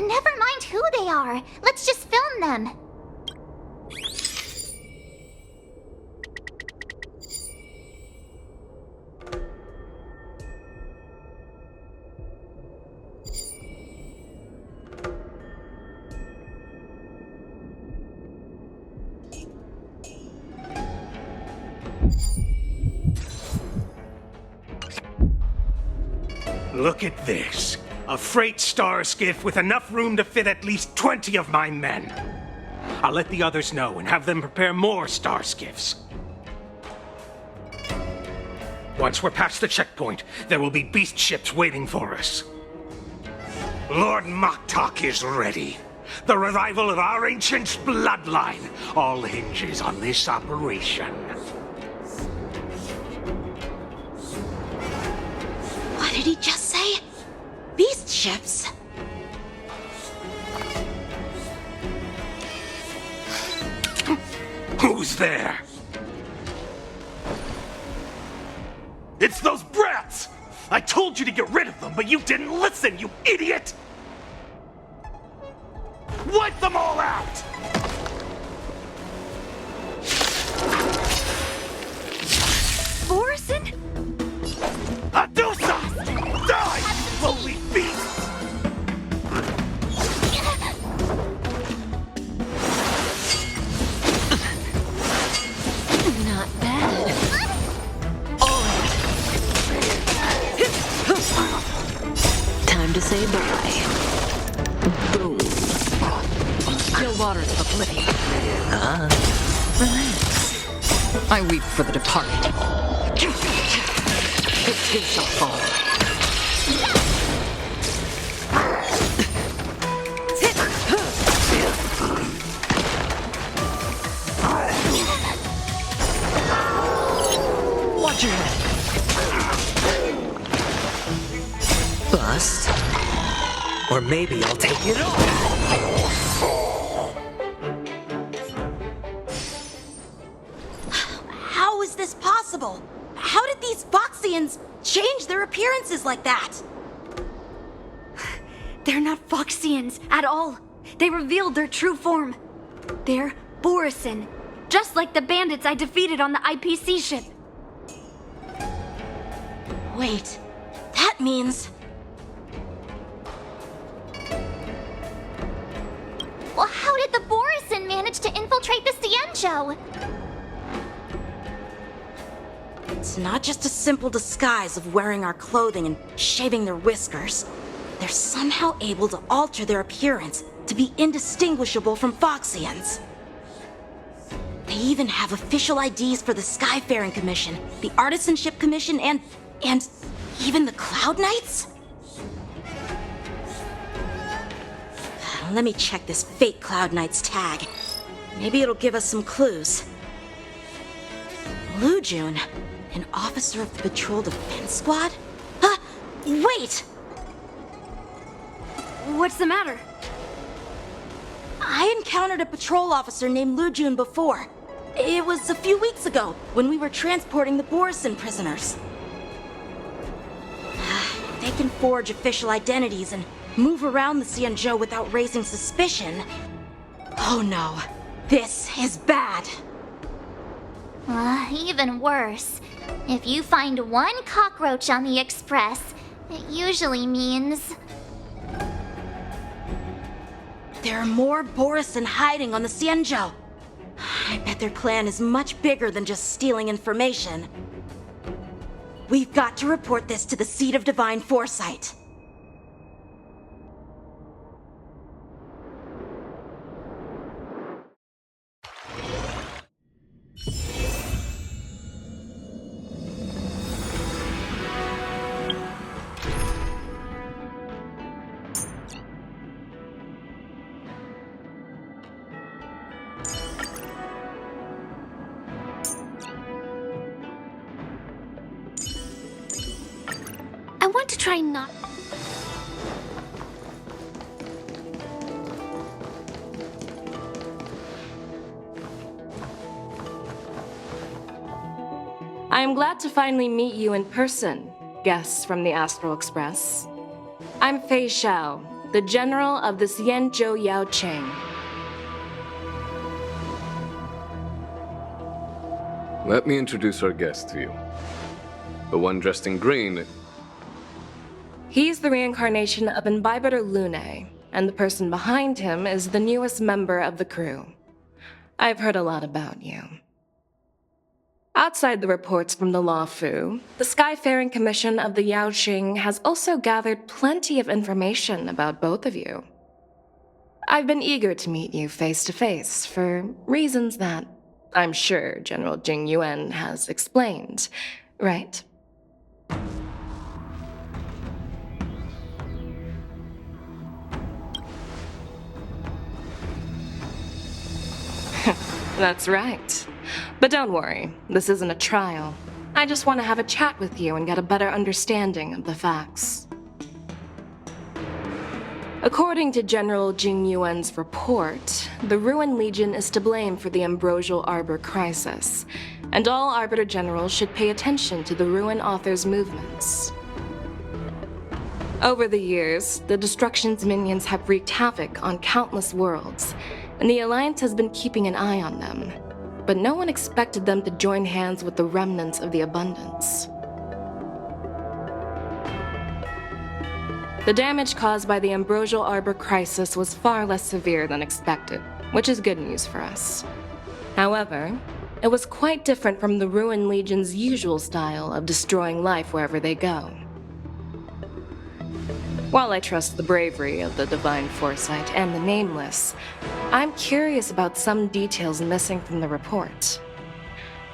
Never mind who they are. Let's just film them. Look at this. A freight star skiff with enough room to fit at least 20 of my men. I'll let the others know and have them prepare more star skiffs. Once we're past the checkpoint, there will be beast ships waiting for us. Lord Moktok is ready. The revival of our ancient bloodline all hinges on this operation. What did he just say? Beast ships? Who's there? It's those brats! I told you to get rid of them, but you didn't listen, you idiot! Wipe them all out! Borison? Adusa! Die, lowly beast! Not bad. Time to say bye. Boom. Still waters of oblivion. Relax. I weep for the departed. It too shall fall. Watch your head. Bust. Or maybe I'll take it all. How is this possible? How did these Foxians change their appearances like that? They're not Foxians at all. They revealed their true form. They're Borison, just like the bandits I defeated on the IPC ship. Wait, that means... Well, how did the Borison manage to infiltrate the Cienjo? It's not just a simple disguise of wearing our clothing and shaving their whiskers. They're somehow able to alter their appearance to be indistinguishable from Foxians. They even have official IDs for the Skyfaring Commission, the Artisanship Commission, and even the Cloud Knights? Let me check this fake Cloud Knight's tag. Maybe it'll give us some clues. Lujun, an officer of the Patrol Defense Squad? Wait! What's the matter? I encountered a patrol officer named Lujun before. It was a few weeks ago, when we were transporting the Borison prisoners. They can forge official identities and move around the Cienjo without raising suspicion. Oh no, this is bad. Even worse. If you find one cockroach on the Express, it usually means... There are more Borison hiding on the Cienjo. I bet their plan is much bigger than just stealing information. We've got to report this to the Seat of Divine Foresight. I want to try not... I am glad to finally meet you in person, guests from the Astral Express. I'm Fei Xiao, the general of the Xianzhou Yaoqing. Let me introduce our guest to you. The one dressed in green. He's the reincarnation of Imbibitor Lune, and the person behind him is the newest member of the crew. I've heard a lot about you. Outside the reports from the Law Fu, the Skyfaring Commission of the Yaoqing has also gathered plenty of information about both of you. I've been eager to meet you face to face for reasons that I'm sure General Jing Yuan has explained, right? That's right. But don't worry, this isn't a trial. I just want to have a chat with you and get a better understanding of the facts. According to General Jing Yuan's report, the Ruin Legion is to blame for the Ambrosial Arbor crisis, and all Arbiter Generals should pay attention to the Ruin Author's movements. Over the years, the Destruction's minions have wreaked havoc on countless worlds, and the Alliance has been keeping an eye on them, but no one expected them to join hands with the remnants of the Abundance. The damage caused by the Ambrosial Arbor crisis was far less severe than expected, which is good news for us. However, it was quite different from the Ruin Legion's usual style of destroying life wherever they go. While I trust the bravery of the Divine Foresight and the Nameless, I'm curious about some details missing from the report.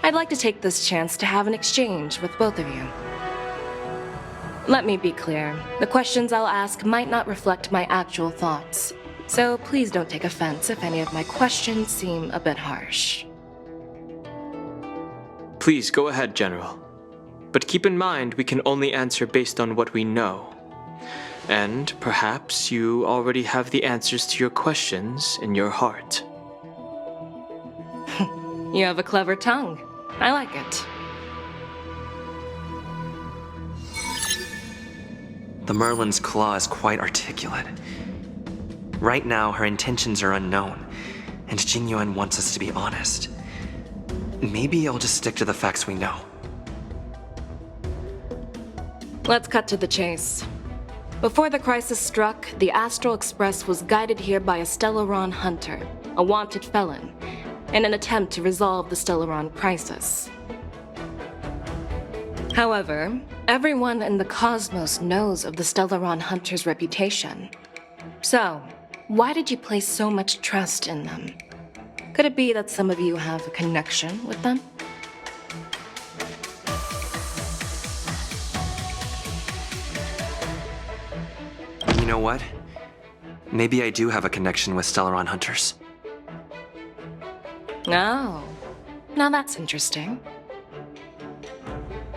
I'd like to take this chance to have an exchange with both of you. Let me be clear, the questions I'll ask might not reflect my actual thoughts, so please don't take offense if any of my questions seem a bit harsh. Please go ahead, General. But keep in mind we can only answer based on what we know. And perhaps you already have the answers to your questions in your heart. You have a clever tongue. I like it. The Merlin's claw is quite articulate. Right now, her intentions are unknown, and Jing Yuan wants us to be honest. Maybe I'll just stick to the facts we know. Let's cut to the chase. Before the crisis struck, the Astral Express was guided here by a Stellaron hunter, a wanted felon, in an attempt to resolve the Stellaron crisis. However, everyone in the cosmos knows of the Stellaron hunter's reputation. So, why did you place so much trust in them? Could it be that some of you have a connection with them? You know what? Maybe I do have a connection with Stellaron hunters. Oh, now that's interesting.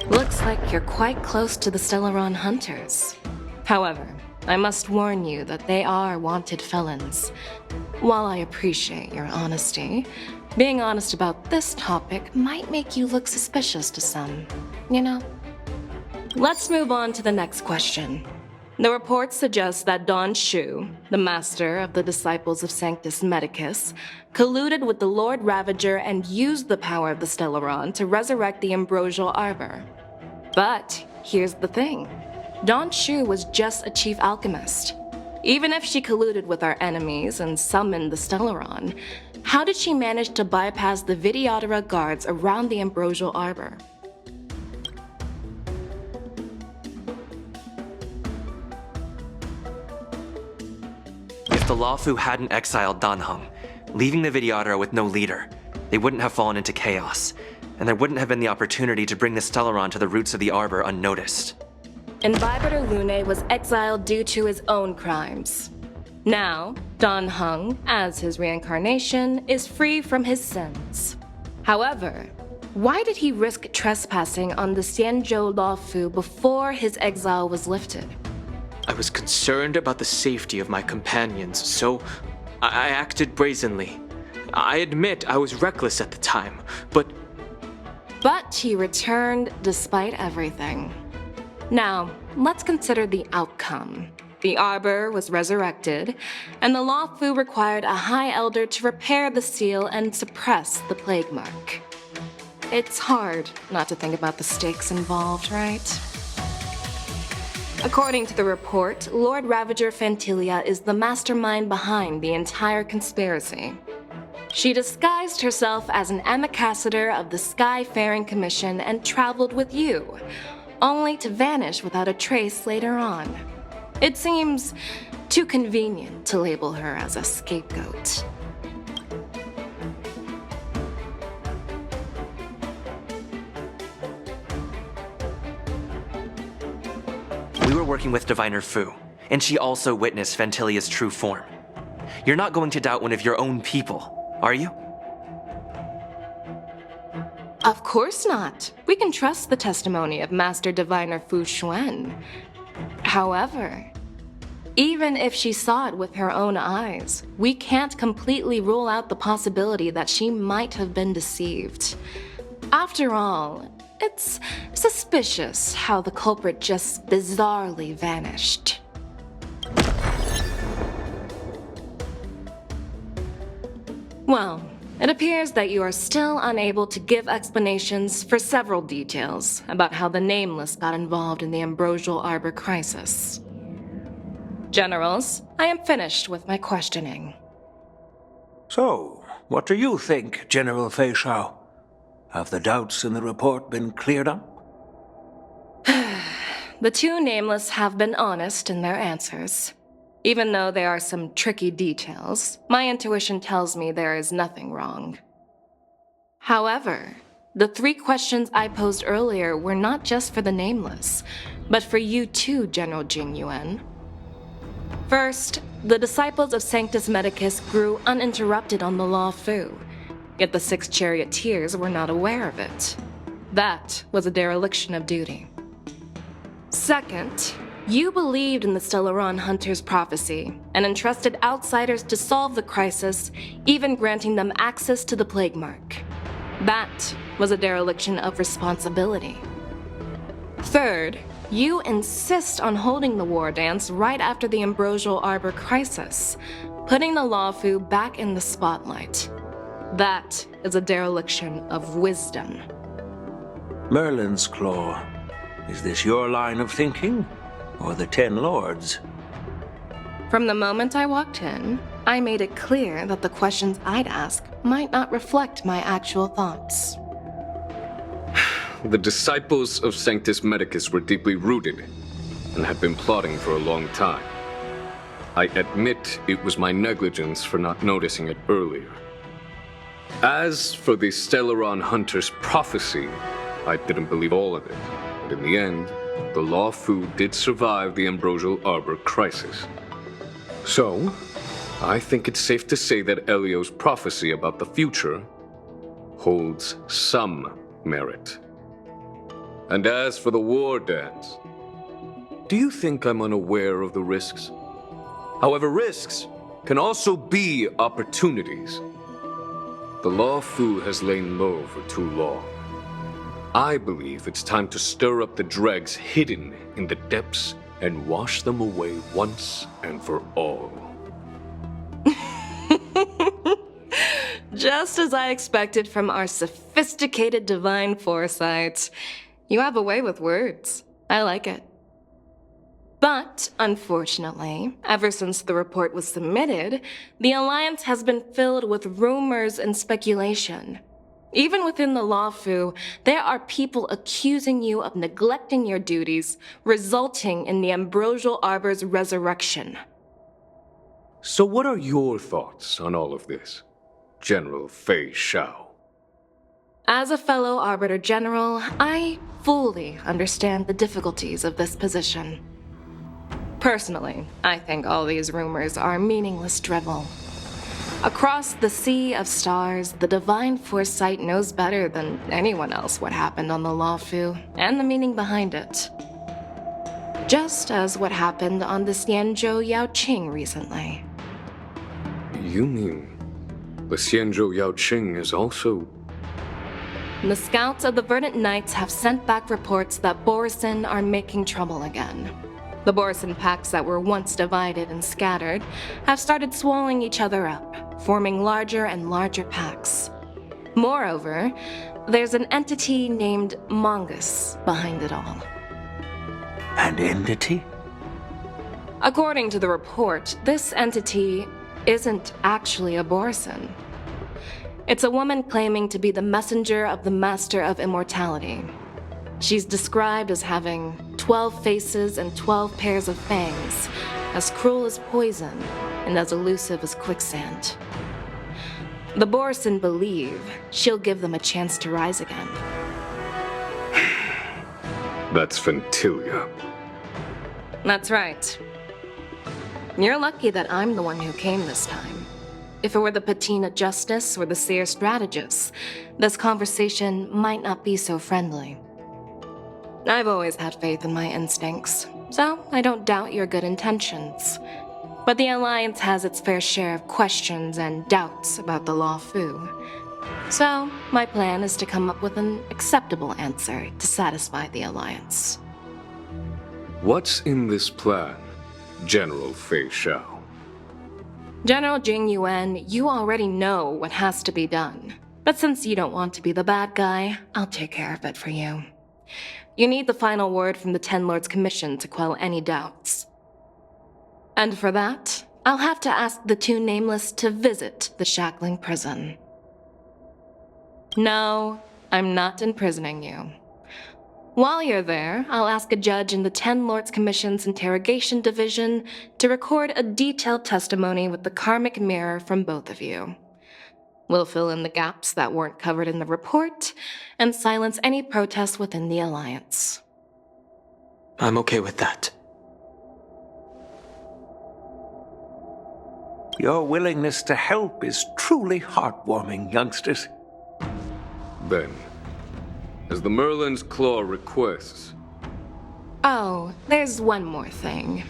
Looks like you're quite close to the Stellaron hunters. However, I must warn you that they are wanted felons. While I appreciate your honesty, being honest about this topic might make you look suspicious to some, you know? Let's move on to the next question. The report suggests that Don Shu, the master of the Disciples of Sanctus Medicus, colluded with the Lord Ravager and used the power of the Stellaron to resurrect the Ambrosial Arbor. But here's the thing. Don Shu was just a chief alchemist. Even if she colluded with our enemies and summoned the Stellaron, how did she manage to bypass the Videodora guards around the Ambrosial Arbor? If the Luofu hadn't exiled Dan Heng, leaving the Videodora with no leader, they wouldn't have fallen into chaos, and there wouldn't have been the opportunity to bring the Stellaron to the roots of the Arbor unnoticed. Imbibitor Lune was exiled due to his own crimes. Now, Dan Heng, as his reincarnation, is free from his sins. However, why did he risk trespassing on the Xianzhou Luofu before his exile was lifted? I was concerned about the safety of my companions, so I acted brazenly. I admit I was reckless at the time, but he returned despite everything. Now, let's consider the outcome. the Arbor was resurrected, and the Lawfu required a High Elder to repair the seal and suppress the plague mark. It's hard not to think about the stakes involved, right? According to the report, Lord Ravager Fantilia is the mastermind behind the entire conspiracy. She disguised herself as an ambassador of the Skyfaring Commission and traveled with you, only to vanish without a trace later on. It seems too convenient to label her as a scapegoat. We were working with Diviner Fu, and she also witnessed Fantilia's true form. You're not going to doubt one of your own people, are you? Of course not. We can trust the testimony of Master Diviner Fu Xuan. However, even if she saw it with her own eyes, we can't completely rule out the possibility that she might have been deceived. After all, it's suspicious how the culprit just bizarrely vanished. Well, it appears that you are still unable to give explanations for several details about how the Nameless got involved in the Ambrosial Arbor crisis. Generals, I am finished with my questioning. So, what do you think, General Fei Shao? Have the doubts in the report been cleared up? The two Nameless have been honest in their answers. Even though there are some tricky details, my intuition tells me there is nothing wrong. However, the 3 questions I posed earlier were not just for the Nameless, but for you too, General Jing Yuan. First, the disciples of Sanctus Medicus grew uninterrupted on the Lawfu, yet the 6 charioteers were not aware of it. That was a dereliction of duty. Second, you believed in the Stellaron Hunter's prophecy and entrusted outsiders to solve the crisis, even granting them access to the plague mark. That was a dereliction of responsibility. Third, you insist on holding the war dance right after the Ambrosial Arbor crisis, putting the Lawfu back in the spotlight. That is a dereliction of wisdom. Merlin's Claw. Is this your line of thinking? Or the 10 Lords? From the moment I walked in, I made it clear that the questions I'd ask might not reflect my actual thoughts. The disciples of Sanctus Medicus were deeply rooted and had been plotting for a long time. I admit it was my negligence for not noticing it earlier. As for the Stellaron Hunter's prophecy, I didn't believe all of it, but in the end, the Lawfu did survive the Ambrosial Arbor crisis. So, I think it's safe to say that Elio's prophecy about the future holds some merit. And as for the war dance, do you think I'm unaware of the risks? However, risks can also be opportunities. The Lawfu has lain low for too long. I believe it's time to stir up the dregs hidden in the depths and wash them away once and for all. Just as I expected from our sophisticated divine foresight. You have a way with words. I like it. But, unfortunately, ever since the report was submitted, the Alliance has been filled with rumors and speculation. Even within the Lawfu, there are people accusing you of neglecting your duties, resulting in the Ambrosial Arbor's resurrection. So what are your thoughts on all of this, General Fei Shao? As a fellow Arbiter General, I fully understand the difficulties of this position. Personally, I think all these rumors are meaningless drivel. Across the sea of stars, the divine foresight knows better than anyone else what happened on the Lawfu and the meaning behind it. Just as what happened on the Xianzhou Yaoqing recently. You mean the Xianzhou Yaoqing is also... The scouts of the Verdant Knights have sent back reports that Borisin are making trouble again. The Borison packs that were once divided and scattered have started swallowing each other up, forming larger and larger packs. Moreover, there's an entity named Mongoose behind it all. An entity? According to the report, this entity isn't actually a Borison. It's a woman claiming to be the messenger of the Master of Immortality. She's described as having 12 faces and 12 pairs of fangs, as cruel as poison and as elusive as quicksand. The Borison believe she'll give them a chance to rise again. That's Ventilia. That's right. You're lucky that I'm the one who came this time. If it were the Patina Justice or the Seer Strategist, this conversation might not be so friendly. I've always had faith in my instincts, so I don't doubt your good intentions. But the Alliance has its fair share of questions and doubts about the Law Fu. So, my plan is to come up with an acceptable answer to satisfy the Alliance. What's in this plan, General Fei Shao? General Jing Yuan, you already know what has to be done. But since you don't want to be the bad guy, I'll take care of it for you. You need the final word from the Ten Lords Commission to quell any doubts. And for that, I'll have to ask the two Nameless to visit the Shackling Prison. No, I'm not imprisoning you. While you're there, I'll ask a judge in the Ten Lords Commission's Interrogation Division to record a detailed testimony with the karmic mirror from both of you. We'll fill in the gaps that weren't covered in the report and silence any protests within the Alliance. I'm okay with that. Your willingness to help is truly heartwarming, youngsters. Then, as the Merlin's Claw requests. Oh, there's one more thing.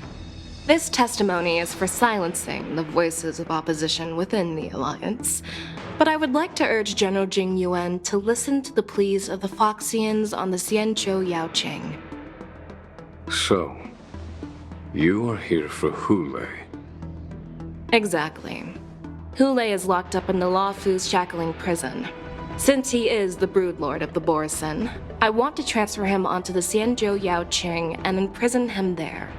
This testimony is for silencing the voices of opposition within the Alliance, but I would like to urge General Jing Yuan to listen to the pleas of the Foxians on the Xianzhou Yaoqing. So, you are here for Hule. Exactly. Hule is locked up in the Law Fu's Shackling Prison. Since he is the Broodlord of the Borison, I want to transfer him onto the Xianzhou Yaoqing and imprison him there.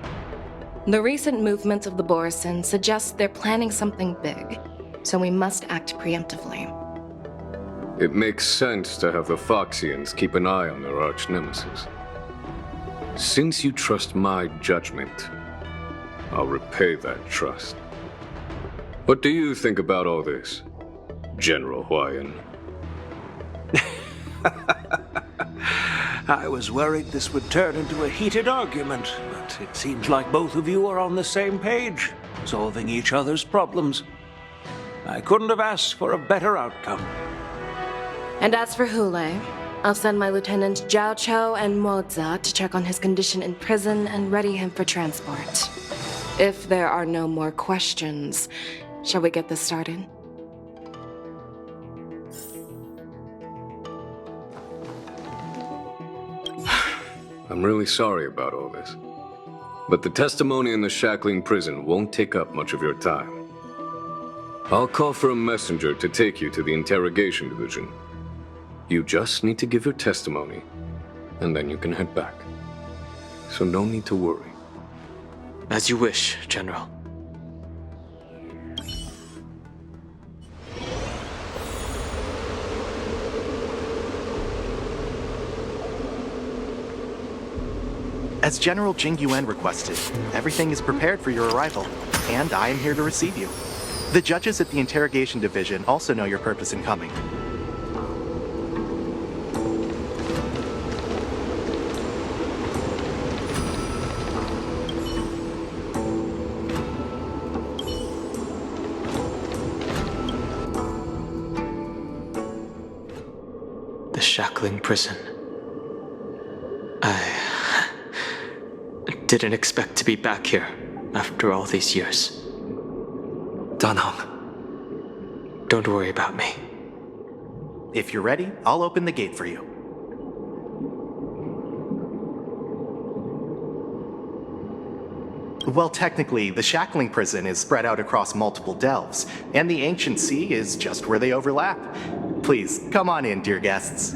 The recent movements of the Borison suggest they're planning something big, so we must act preemptively. It makes sense to have the Foxians keep an eye on their arch-nemesis. Since you trust my judgment, I'll repay that trust. What do you think about all this, General Huayan? I was worried this would turn into a heated argument, but it seems like both of you are on the same page, solving each other's problems. I couldn't have asked for a better outcome. And as for Hule, I'll send my Lieutenant Zhao Chou and Moza to check on his condition in prison and ready him for transport. If there are no more questions, shall we get this started? I'm really sorry about all this. But the testimony in the Shackling Prison won't take up much of your time. I'll call for a messenger to take you to the Interrogation Division. You just need to give your testimony, and then you can head back. So no need to worry. As you wish, General. As General Jing Yuan requested, everything is prepared for your arrival, and I am here to receive you. The judges at the Interrogation Division also know your purpose in coming. The Shackling Prison. I didn't expect to be back here after all these years. Danhong. Don't worry about me. If you're ready, I'll open the gate for you. Well, technically, the shackling prison is spread out across multiple delves, and the ancient sea is just where they overlap. Please, come on in, dear guests.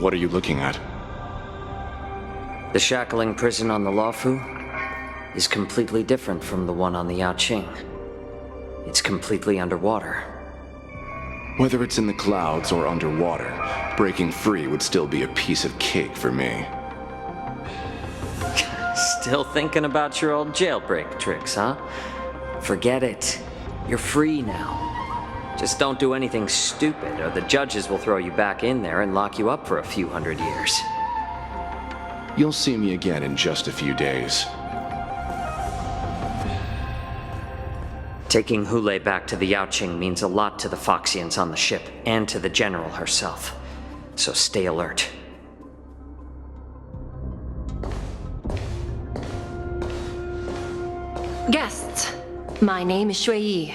What are you looking at? The shackling prison on the Luofu is completely different from the one on the Yaoqing. It's completely underwater. Whether it's in the clouds or underwater, breaking free would still be a piece of cake for me. Still thinking about your old jailbreak tricks, huh? Forget it. You're free now. Just don't do anything stupid, or the judges will throw you back in there and lock you up for a few hundred years. You'll see me again in just a few days. Taking Hulei back to the Yaoqing means a lot to the Foxians on the ship, and to the General herself. So stay alert. Guests, my name is Shui Yi,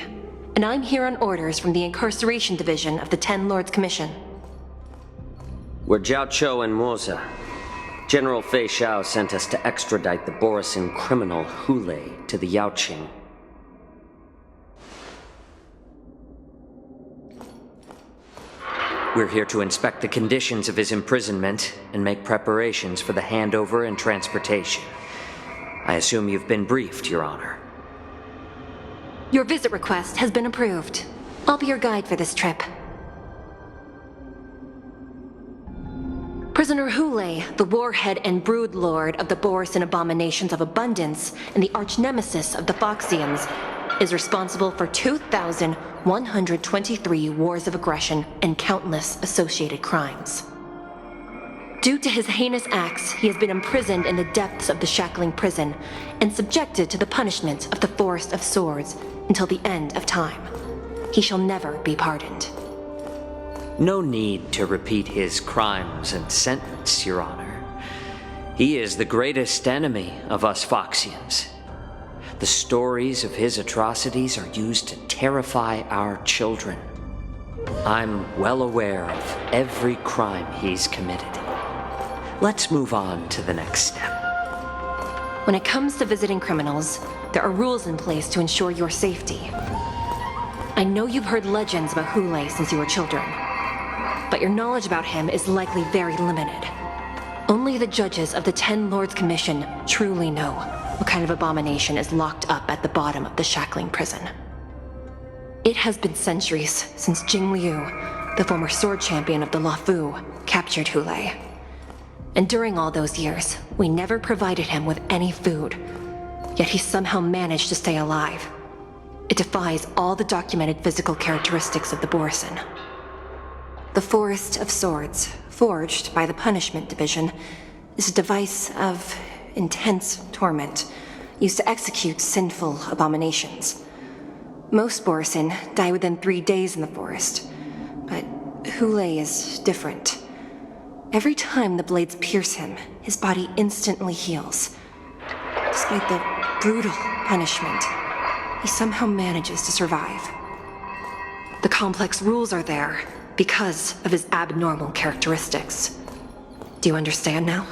and I'm here on orders from the Incarceration Division of the Ten Lords Commission. We're Jiao Chou and Moza. General Fei Xiao sent us to extradite the Borisin criminal Hulei to the Yaoqing. We're here to inspect the conditions of his imprisonment and make preparations for the handover and transportation. I assume you've been briefed, Your Honor. Your visit request has been approved. I'll be your guide for this trip. Prisoner Hulei, the warhead and brood lord of the Borisin Abominations of Abundance and the arch-nemesis of the Foxians, is responsible for 2,123 wars of aggression and countless associated crimes. Due to his heinous acts, he has been imprisoned in the depths of the shackling prison and subjected to the punishment of the Forest of Swords until the end of time. He shall never be pardoned. No need to repeat his crimes and sentence, Your Honor. He is the greatest enemy of us Foxians. The stories of his atrocities are used to terrify our children. I'm well aware of every crime he's committed. Let's move on to the next step. When it comes to visiting criminals, there are rules in place to ensure your safety. I know you've heard legends about Hulei since you were children, but your knowledge about him is likely very limited. Only the judges of the Ten Lords Commission truly know what kind of abomination is locked up at the bottom of the shackling prison. It has been centuries since Jing Liu, the former sword champion of the Luofu, captured Hulei. And during all those years, we never provided him with any food, yet he somehow managed to stay alive. It defies all the documented physical characteristics of the Borisin. The Forest of Swords, forged by the Punishment Division, is a device of intense torment, used to execute sinful abominations. Most Borisin die within 3 days in the forest, but Hulei is different. Every time the blades pierce him, his body instantly heals. Despite the brutal punishment, he somehow manages to survive. The complex rules are there because of his abnormal characteristics. Do you understand now?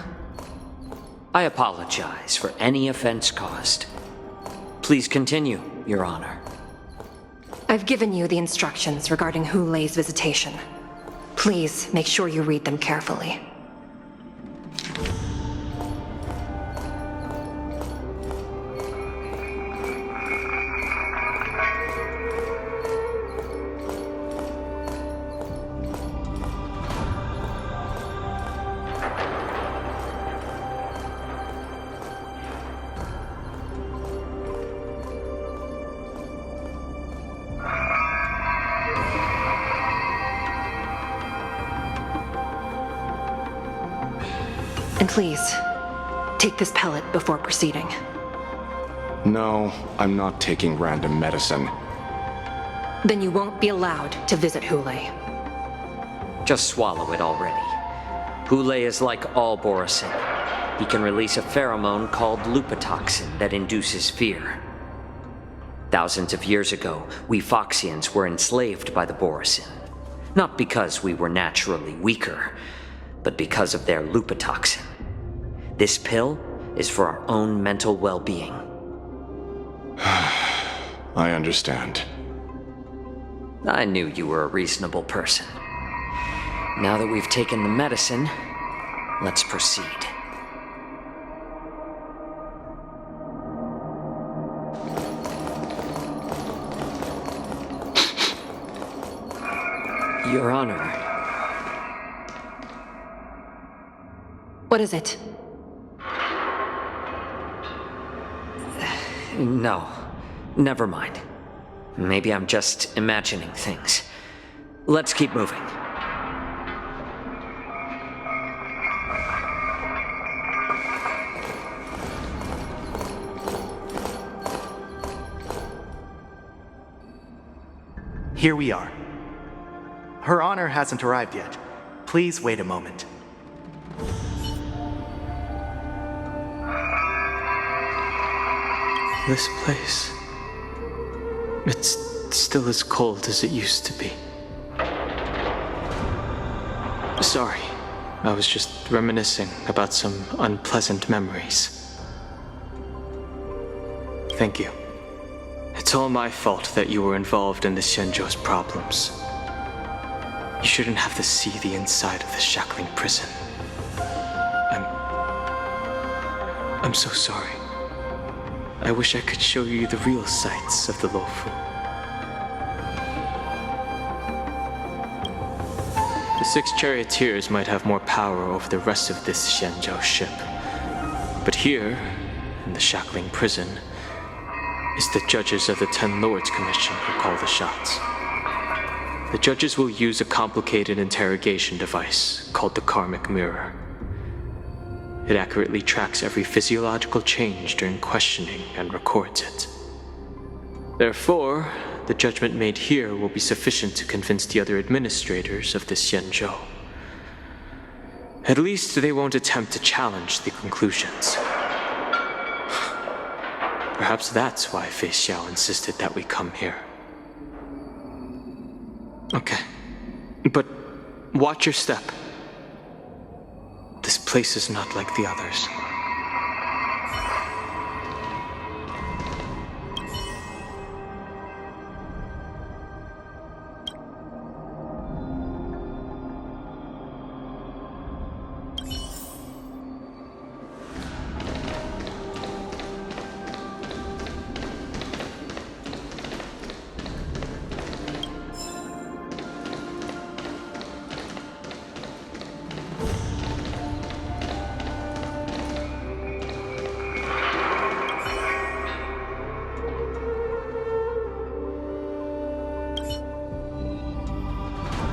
I apologize for any offense caused. Please continue, Your Honor. I've given you the instructions regarding Hulei's visitation. Please make sure you read them carefully. And please, take this pellet before proceeding. No, I'm not taking random medicine. Then you won't be allowed to visit Hule. Just swallow it already. Hule is like all Borisin. He can release a pheromone called lupatoxin that induces fear. Thousands of years ago, we Foxians were enslaved by the Borisin. Not because we were naturally weaker, but because of their lupatoxin. This pill is for our own mental well-being. I understand. I knew you were a reasonable person. Now that we've taken the medicine, let's proceed. Your Honor. What is it? No, never mind. Maybe I'm just imagining things. Let's keep moving. Here we are. Her Honor hasn't arrived yet. Please wait a moment. This place... it's still as cold as it used to be. Sorry, I was just reminiscing about some unpleasant memories. Thank you. It's all my fault that you were involved in the Shenzhou's problems. You shouldn't have to see the inside of the shackling prison. I'm so sorry. I wish I could show you the real sights of the Luofu. The 6 charioteers might have more power over the rest of this Shenzhou ship. But here, in the shackling prison, is the judges of the 10 Lords Commission who call the shots. The judges will use a complicated interrogation device called the Karmic Mirror. It accurately tracks every physiological change during questioning and records it. Therefore, the judgment made here will be sufficient to convince the other administrators of the Xianzhou. At least they won't attempt to challenge the conclusions. Perhaps that's why Fei Xiao insisted that we come here. Okay. But watch your step. This place is not like the others.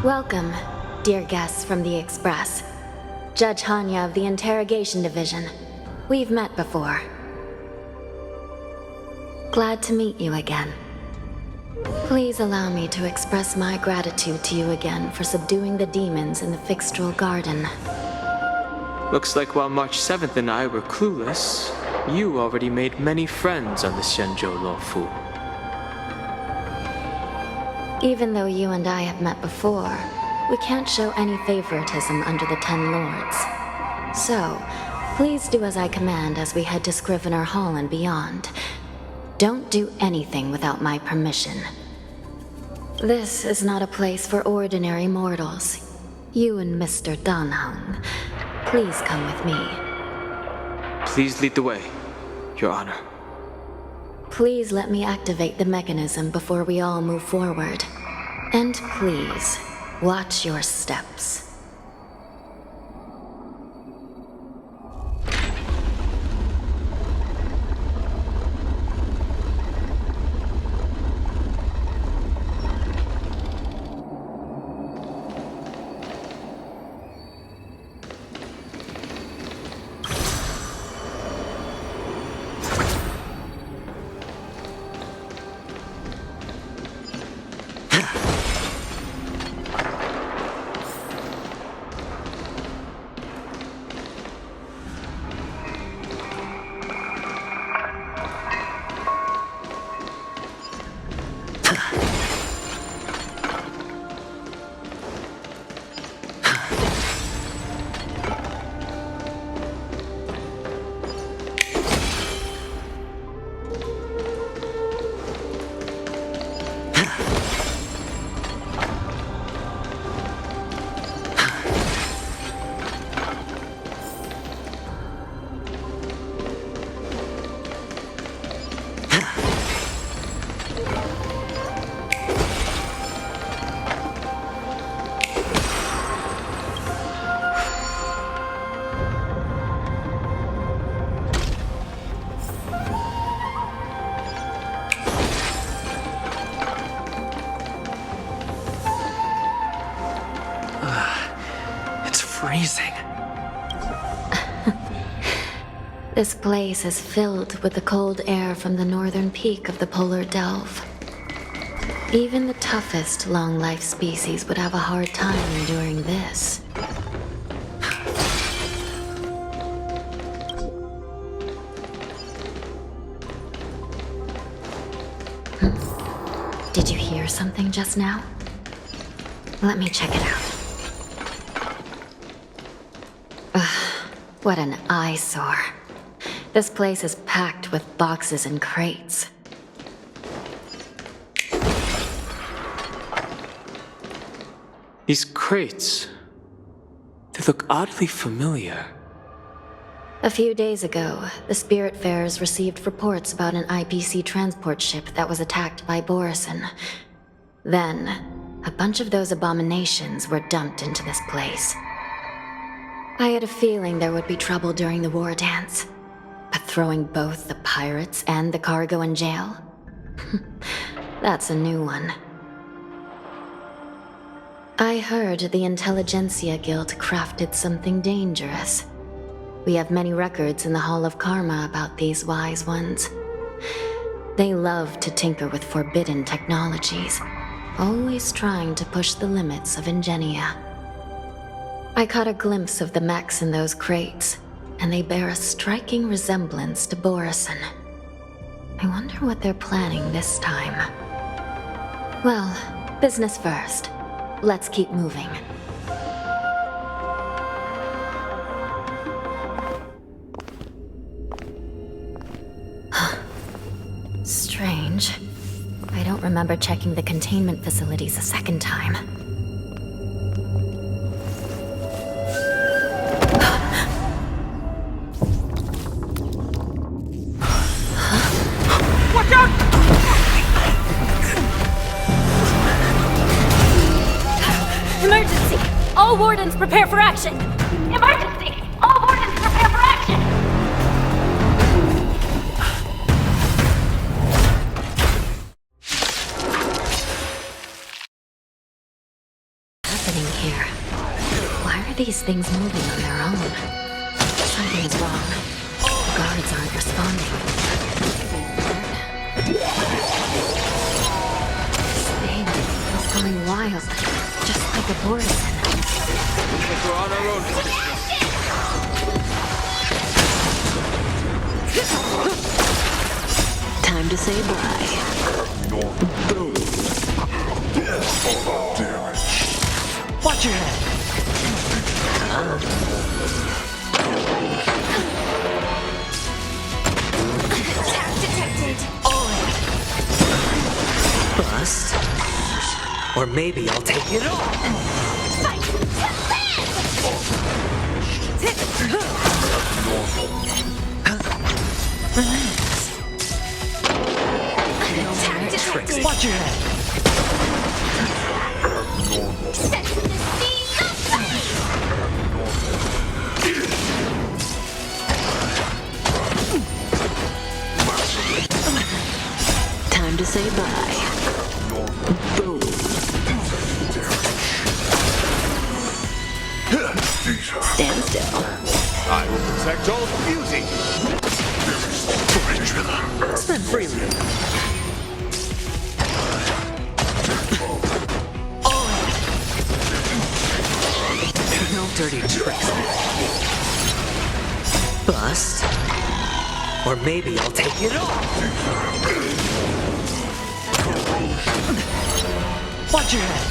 Welcome, dear guests from the Express. Judge Hanya of the Interrogation Division. We've met before. Glad to meet you again. Please allow me to express my gratitude to you again for subduing the demons in the Fixtral Garden. Looks like while March 7th and I were clueless, you already made many friends on the Shenzhou Luofu. Even though you and I have met before, we can't show any favoritism under the 10 Lords. So, please do as I command as we head to Scrivener Hall and beyond. Don't do anything without my permission. This is not a place for ordinary mortals. You and Mr. Danheng, please come with me. Please lead the way, Your Honor. Please let me activate the mechanism before we all move forward. And please, watch your steps. amazing. This place is filled with the cold air from the northern peak of the polar delve. Even the toughest long-life species would have a hard time enduring this. Did you hear something just now? Let me check it out. Ugh, what an eyesore. This place is packed with boxes and crates. These crates, they look oddly familiar. A few days ago, the Spiritfarers received reports about an IPC transport ship that was attacked by Borison. Then, a bunch of those abominations were dumped into this place. I had a feeling there would be trouble during the war dance, but throwing both the pirates and the cargo in jail? That's a new one. I heard the Intelligentsia Guild crafted something dangerous. We have many records in the Hall of Karma about these wise ones. They love to tinker with forbidden technologies, always trying to push the limits of Ingenia. I caught a glimpse of the mechs in those crates, and they bear a striking resemblance to Borison. I wonder what they're planning this time. Well, business first. Let's keep moving. Strange. I don't remember checking the containment facilities a second time. Watch out! Emergency! All wardens prepare for action! Emergency! All wardens prepare for action! Happening here? Why are these things moving on their own? Something is wrong. The guards aren't responding. This thing is going wild, just like a Borison. We're on our own. Time to say bye. Boom. Watch your head. Attack detected! Bust. Or maybe I'll take it all. Fight! Relax. Attack detected! Watch your head. Set the scene aflame! Time to say bye. Boom. Stand still. I will protect all beauty. Spend freely. No dirty tricks. Bust. Or maybe I'll take it all. Watch your head.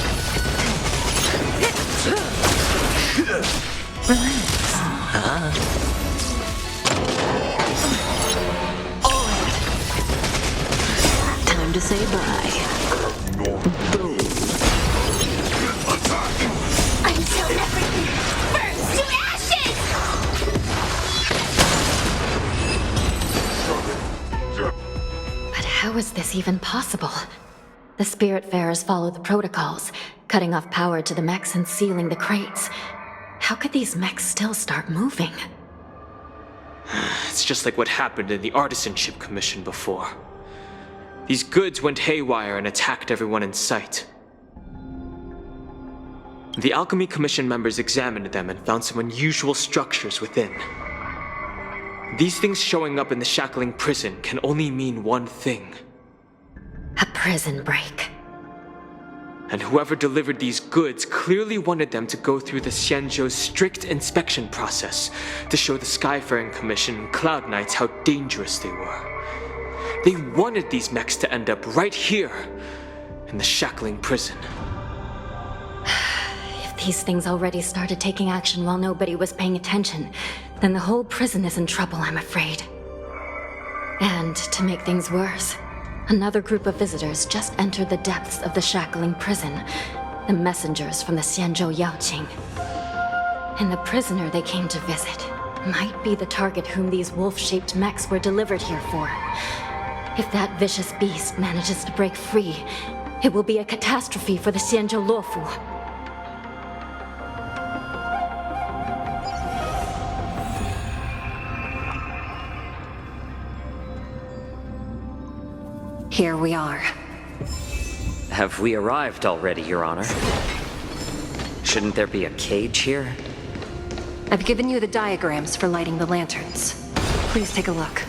Relax. Time to say bye. Boom. Until everything burns to ashes! But how is this even possible? The Spiritfarers follow the protocols, cutting off power to the mechs and sealing the crates. How could these mechs still start moving? It's just like what happened in the Artisanship Commission before. These goods went haywire and attacked everyone in sight. The Alchemy Commission members examined them and found some unusual structures within. These things showing up in the shackling prison can only mean one thing. A prison break. And whoever delivered these goods clearly wanted them to go through the Xianzhou's strict inspection process to show the Skyfaring Commission and Cloud Knights how dangerous they were. They wanted these mechs to end up right here, in the shackling prison. If these things already started taking action while nobody was paying attention, then the whole prison is in trouble, I'm afraid. And to make things worse, another group of visitors just entered the depths of the shackling prison, the messengers from the Xianzhou Yaoqing. And the prisoner they came to visit might be the target whom these wolf-shaped mechs were delivered here for. If that vicious beast manages to break free, it will be a catastrophe for the Xianzhou Luofu. Here we are. Have we arrived already, Your Honor? Shouldn't there be a cage here? I've given you the diagrams for lighting the lanterns. Please take a look.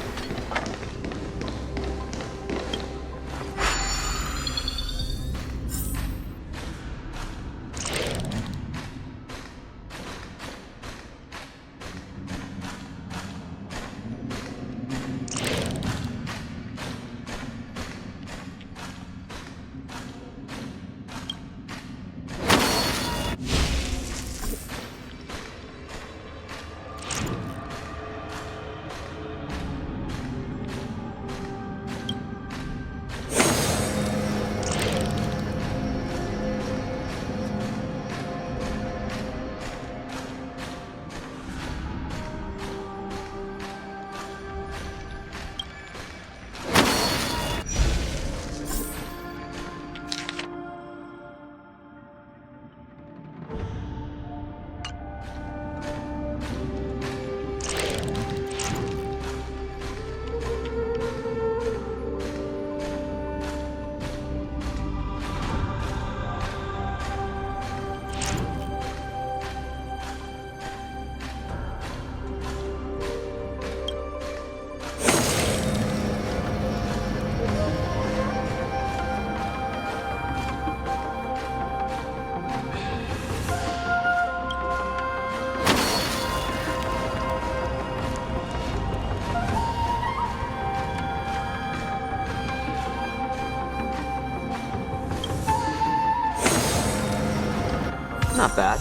Not bad.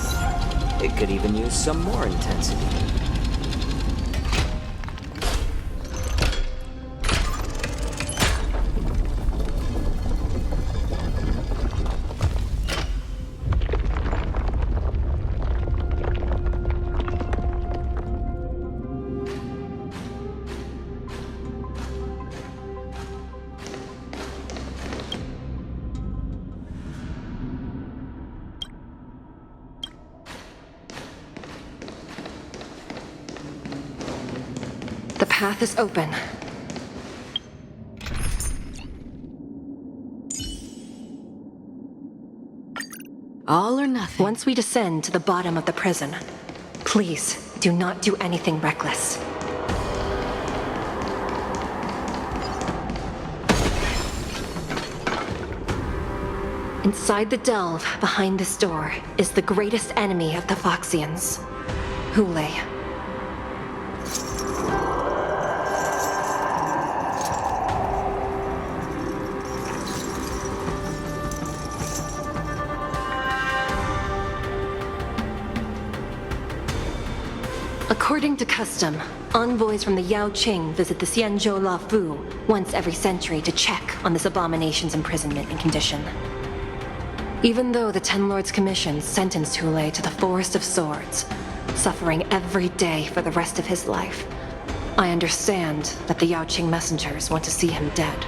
It could even use some more intensity. The path is open. All or nothing. Once we descend to the bottom of the prison, please do not do anything reckless. Inside the delve behind this door is the greatest enemy of the Foxians, Hule. According to custom, envoys from the Yaoqing visit the Xianzhou Luofu once every century to check on this abomination's imprisonment and condition. Even though the Ten Lords Commission sentenced Hule to the Forest of Swords, suffering every day for the rest of his life, I understand that the Yaoqing messengers want to see him dead.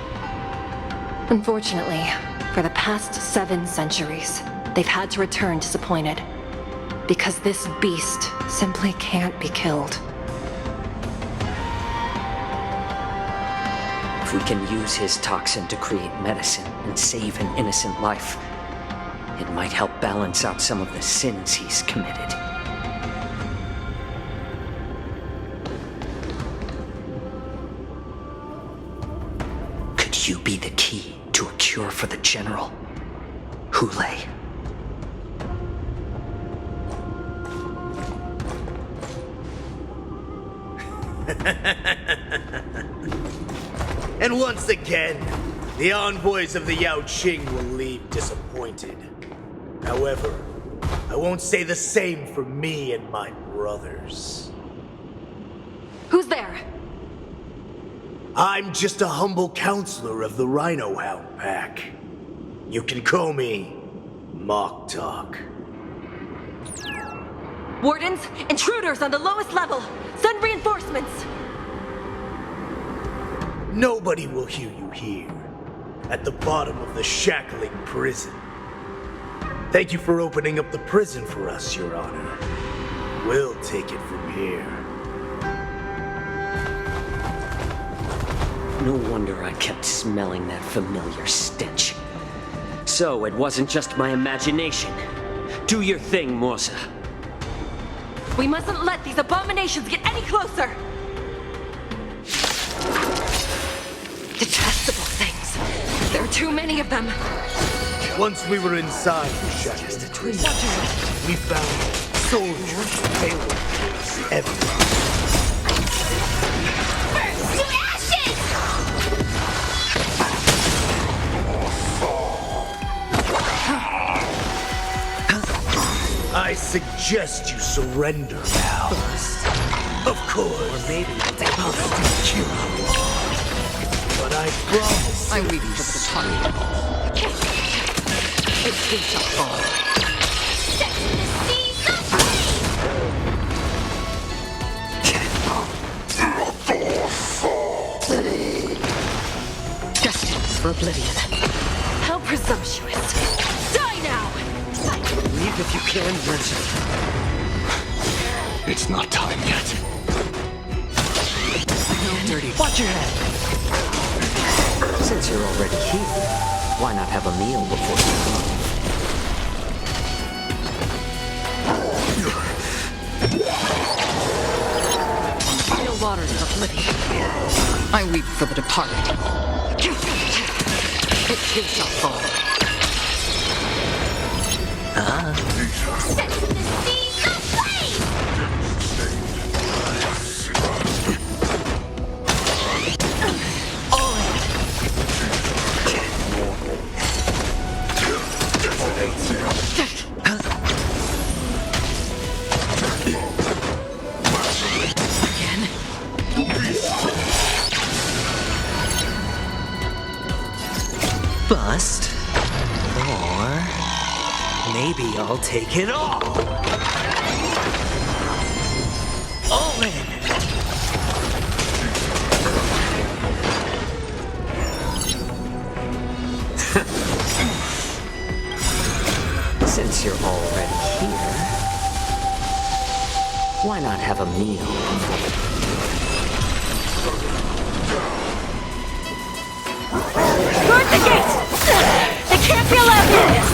Unfortunately, for the past 7 centuries, they've had to return disappointed, because this beast simply can't be killed. If we can use his toxin to create medicine and save an innocent life, It might help balance out some of the sins he's committed. Could you be the key to a cure for the General? Hule. And once again, the envoys of the Yao Qing will leave disappointed. However, I won't say the same for me and my brothers. Who's there? I'm just a humble counselor of the Rhino Hound Pack. You can call me Mock Talk. Wardens, intruders on the lowest level! Send reinforcements! Nobody will hear you here, at the bottom of the shackling prison. Thank you for opening up the prison for us, Your Honor. We'll take it from here. No wonder I kept smelling that familiar stench. So it wasn't just my imagination. Do your thing, Morsa. We mustn't let these abominations get any closer! Detestable things. There are too many of them. Once we were inside the shackling prison, we found soldiers, tailors, everywhere. To ashes! I suggest you surrender now. Of course. Or maybe I'll still kill you. But I promise. I'm waiting for the target. It's been so far. Set the seas aflame! Destined for oblivion. How presumptuous! Die now! Leave if you can, Mercer. It's not time yet. No dirty. Watch your head. Since you're already here, why not have a meal before you leave? Still waters of oblivion. I weep for the departed. It too shall fall. Set the seas aflame! All in. Again. Bust. Or maybe I'll take it all. All in. Since you're already here, why not have a meal? Guard the gate! They can't be allowed in!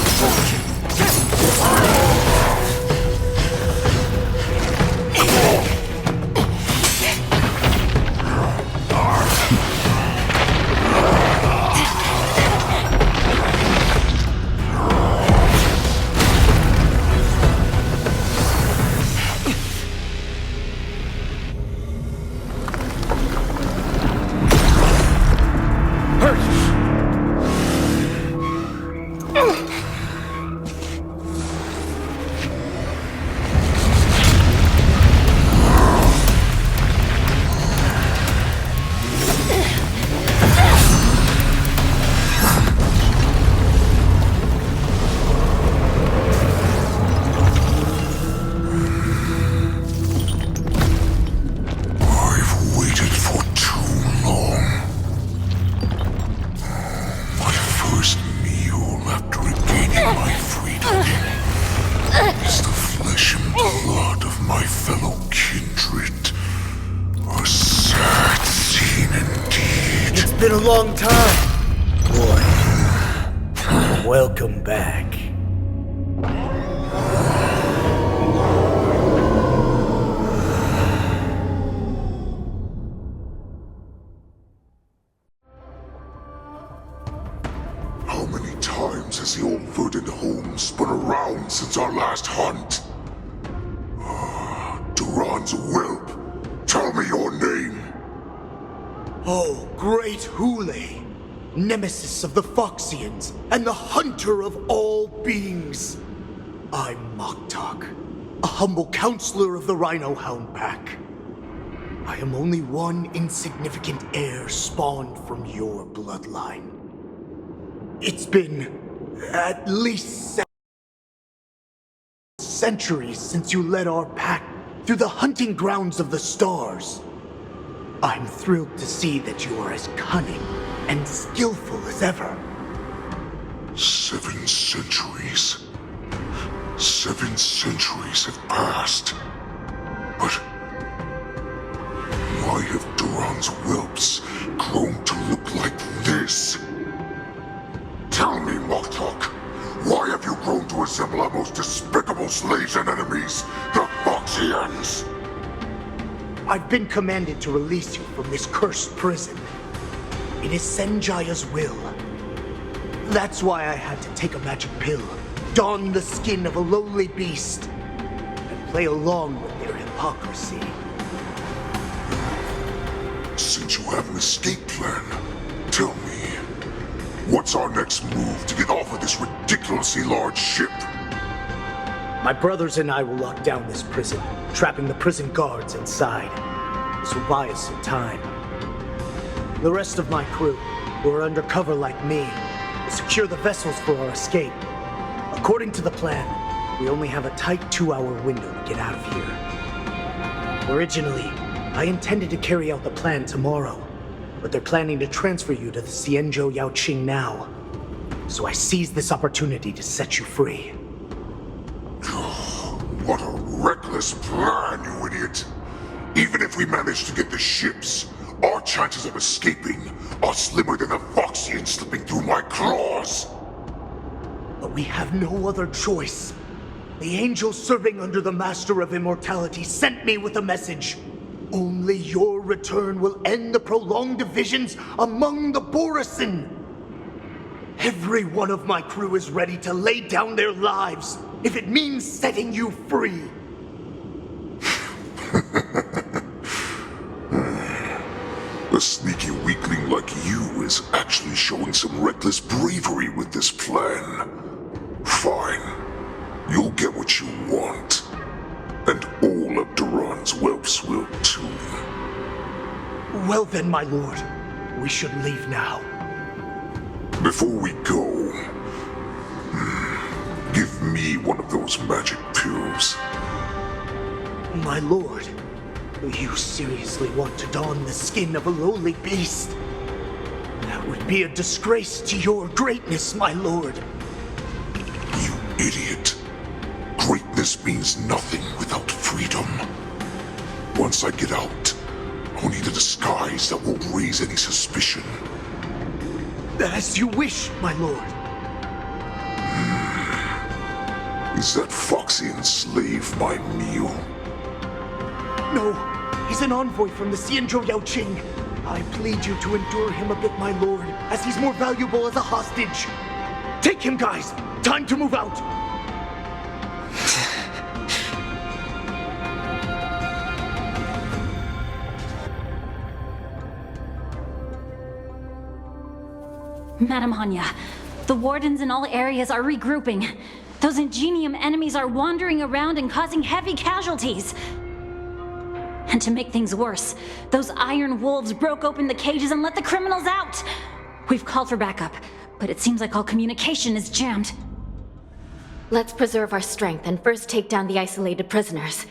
Been a long time, boy. Welcome back. has the old verdant home spun around since our last hunt? Duran's whelp, tell me your name. Oh, great Hule, nemesis of the Foxians, and the hunter of all beings. I'm Moktok, a humble counselor of the Rhino Hound Pack. I am only one insignificant heir spawned from your bloodline. It's been at least centuries since you led our pack through the hunting grounds of the stars. I'm thrilled to see that you are as cunning and skillful as ever. 7 centuries. 7 centuries have passed. But why have Duran's whelps grown to look like this? Tell me, Moktok, why have you grown to resemble our most despicable slaves and enemies, the Foxians? I've been commanded to release you from this cursed prison. It is Senjaya's will. That's why I had to take a magic pill, don the skin of a lowly beast, and play along with their hypocrisy. Since you have an escape plan, tell me, what's our next move to get off of this ridiculously large ship? My brothers and I will lock down this prison, trapping the prison guards inside. This will buy us some time. The rest of my crew, who are undercover like me, will secure the vessels for our escape. According to the plan, we only have a tight 2-hour window to get out of here. Originally, I intended to carry out the plan tomorrow, but they're planning to transfer you to the Xianzhou Yaoqing now. So I seized this opportunity to set you free. What a reckless plan, you idiot! Even if we manage to get the ships, our chances of escaping are slimmer than a Foxian slipping through my claws! But we have no other choice. The angel serving under the Master of Immortality sent me with a message. Only your return will end the prolonged divisions among the Borisin. Every one of my crew is ready to lay down their lives if it means setting you free. A sneaky weakling like you is actually showing some reckless bravery with this plan. Fine. You'll get what you want. And all of Duran's whelps will too. Well then, my lord. We should leave now. Before we go, give me one of those magic pills. My lord, you seriously want to don the skin of a lowly beast? That would be a disgrace to your greatness, my lord. You idiot. Greatness means nothing without freedom. Once I get out, I'll need a disguise that won't raise any suspicion. As you wish, my lord. Is that Foxian slave my meal? No, he's an envoy from the Xianzhou Yaoqing. I plead you to endure him a bit, my lord, as he's more valuable as a hostage. Take him, guys! Time to move out! Madam Hanya, the wardens in all areas are regrouping. Those Ingenium enemies are wandering around and causing heavy casualties. And to make things worse, those iron wolves broke open the cages and let the criminals out. We've called for backup, but it seems like all communication is jammed. Let's preserve our strength and first take down the isolated prisoners.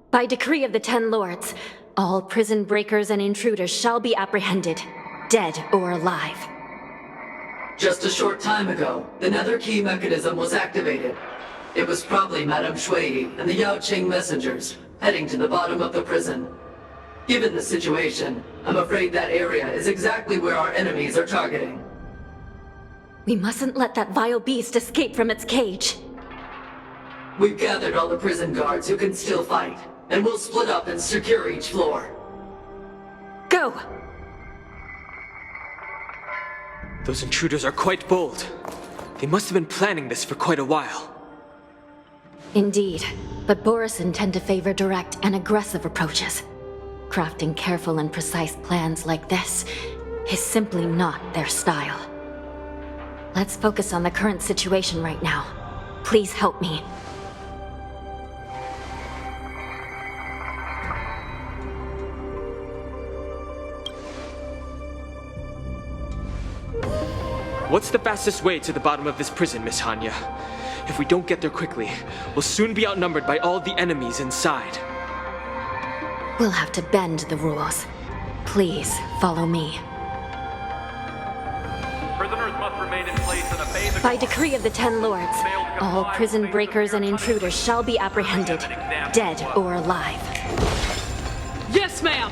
By decree of the 10 Lords, all prison breakers and intruders shall be apprehended, dead or alive. Just a short time ago, the nether key mechanism was activated. It was probably Madame Shui and the Yaoqing messengers, heading to the bottom of the prison. Given the situation, I'm afraid that area is exactly where our enemies are targeting. We mustn't let that vile beast escape from its cage. We've gathered all the prison guards who can still fight, and we'll split up and secure each floor. Go! Those intruders are quite bold. They must have been planning this for quite a while. Indeed, but Borisin tend to favor direct and aggressive approaches. Crafting careful and precise plans like this is simply not their style. Let's focus on the current situation right now. Please help me. What's the fastest way to the bottom of this prison, Miss Hanya? If we don't get there quickly, we'll soon be outnumbered by all the enemies inside. We'll have to bend the rules. Please, follow me. Prisoners must remain in place and obey the By decree of the Ten Lords, all prison breakers and intruders shall be apprehended, dead or alive. Yes, ma'am!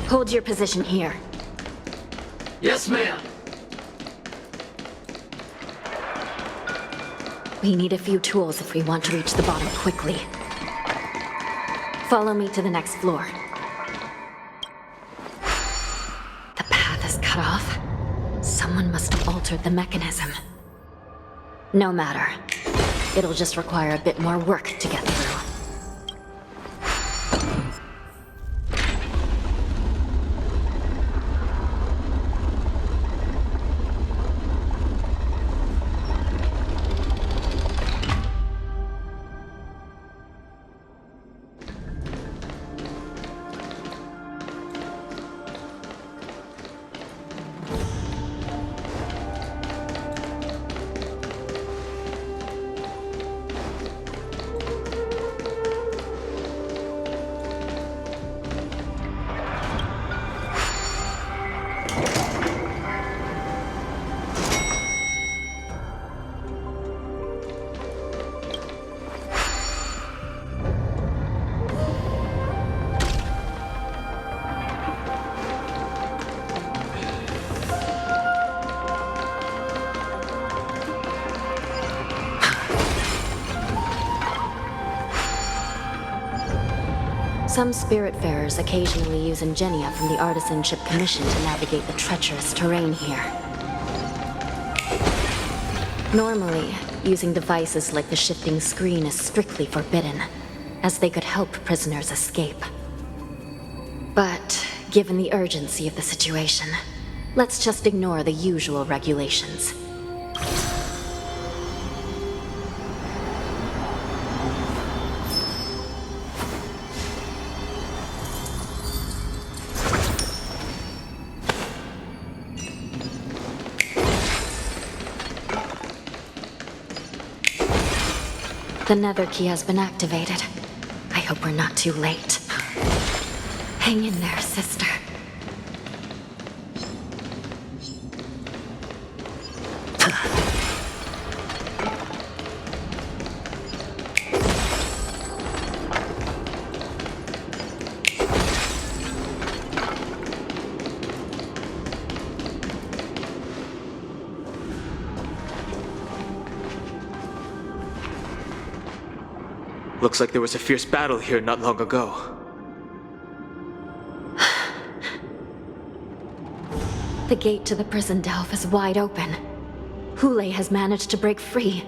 Hold your position here. Yes, ma'am. We need a few tools if we want to reach the bottom quickly. Follow me to the next floor. The path is cut off. Someone must have altered the mechanism. No matter. It'll just require a bit more work to get through. Some Spiritfarers occasionally use ingenia from the Artisanship Commission to navigate the treacherous terrain here. Normally, using devices like the shifting screen is strictly forbidden, as they could help prisoners escape. But, given the urgency of the situation, let's just ignore the usual regulations. The nether key has been activated. I hope we're not too late. Hang in there, sister. Looks like there was a fierce battle here not long ago. The gate to the prison delve is wide open. Hule has managed to break free.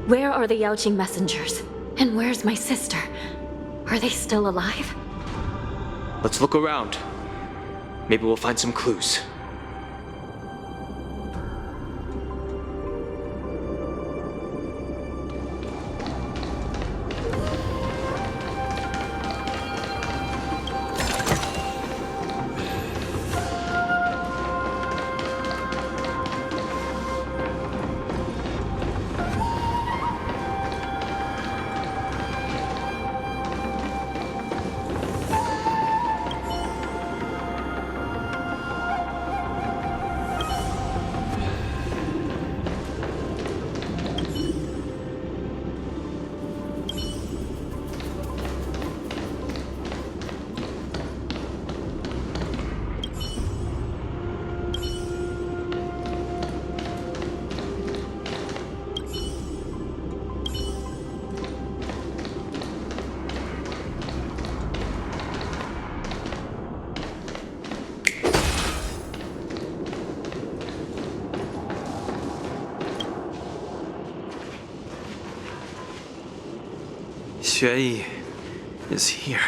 Where are the Yaoqing messengers? And where's my sister? Are they still alive? Let's look around. Maybe we'll find some clues. Xue is here.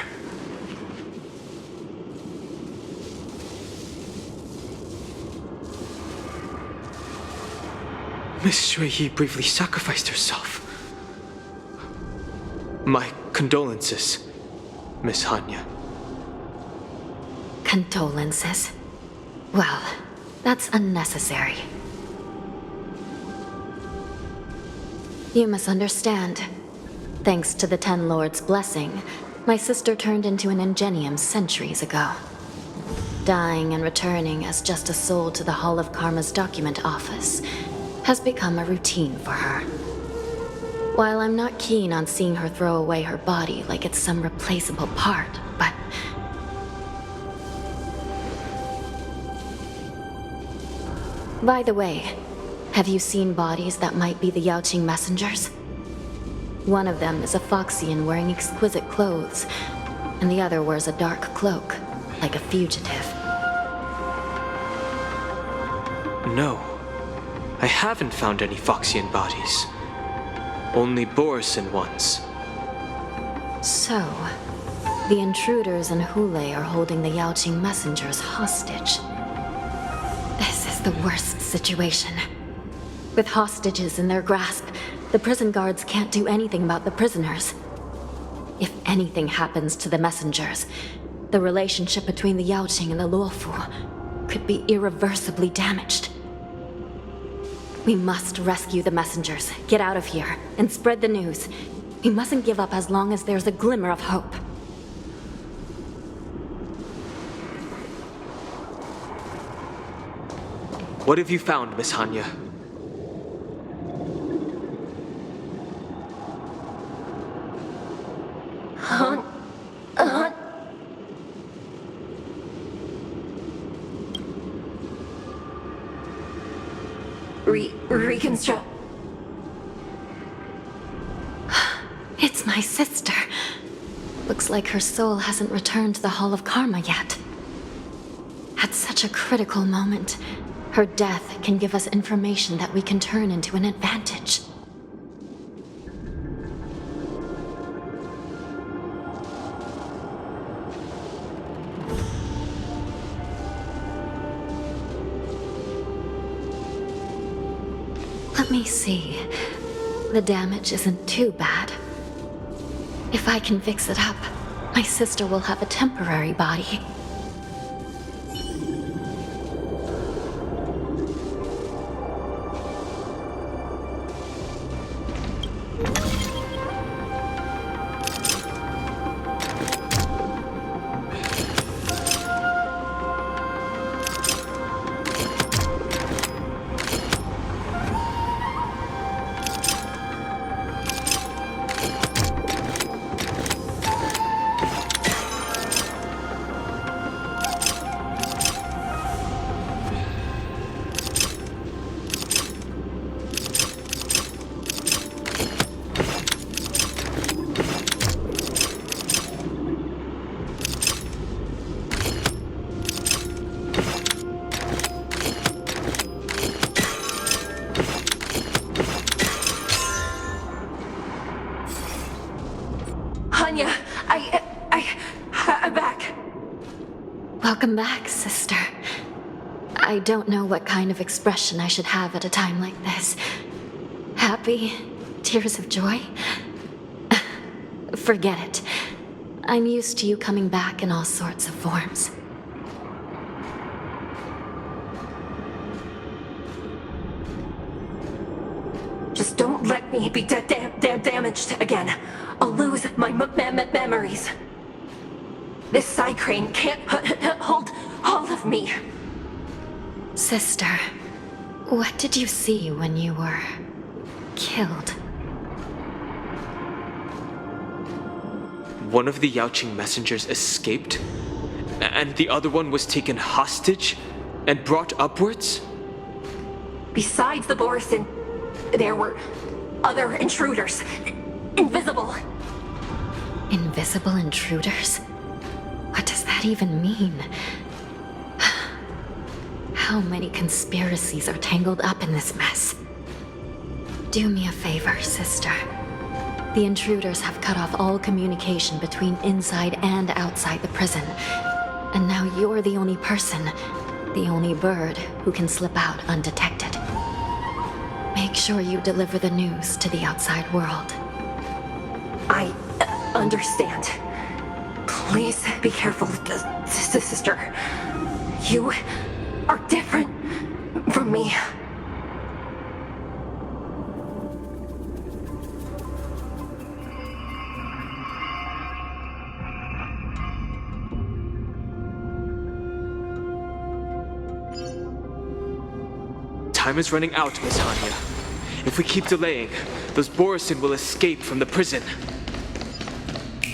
Miss Xue bravely sacrificed herself. My condolences, Miss Hanya. Condolences? Well, that's unnecessary. You misunderstand. Thanks to the Ten Lords' blessing, my sister turned into an Ingenium centuries ago. Dying and returning as just a soul to the Hall of Karma's document office has become a routine for her. While I'm not keen on seeing her throw away her body like it's some replaceable part, but... By the way, have you seen bodies that might be the Yaoqing messengers? One of them is a Foxian wearing exquisite clothes, and the other wears a dark cloak, like a fugitive. No, I haven't found any Foxian bodies. Only Borisin ones. So, the intruders and Hule are holding the Yaoqing messengers hostage. This is the worst situation. With hostages in their grasp, the prison guards can't do anything about the prisoners. If anything happens to the messengers, the relationship between the Yaoqing and the Luofu could be irreversibly damaged. We must rescue the messengers, get out of here, and spread the news. We mustn't give up as long as there's a glimmer of hope. What have you found, Miss Hanya? Reconstruct. It's my sister. Looks like her soul hasn't returned to the Hall of Karma yet. At such a critical moment, her death can give us information that we can turn into an advantage. Let me see. The damage isn't too bad. If I can fix it up, my sister will have a temporary body. I'm back. Welcome back, sister. I don't know what kind of expression I should have at a time like this. Happy? Tears of joy? Forget it. I'm used to you coming back in all sorts of forms. Just don't let me be damaged again. I'll lose my memories. This Psy Crane can't hold all of me. Sister, what did you see when you were killed? One of the Yaoqing messengers escaped, and the other one was taken hostage and brought upwards? Besides the Borisin, there were other intruders. Invisible. Invisible intruders? What does that even mean? How many conspiracies are tangled up in this mess? Do me a favor, sister. The intruders have cut off all communication between inside and outside the prison. And now you're the only person, the only bird, who can slip out undetected. Make sure you deliver the news to the outside world. I understand. Please be careful, sister. You are different from me. Time is running out, Miss Hanya. If we keep delaying, those Borisin will escape from the prison.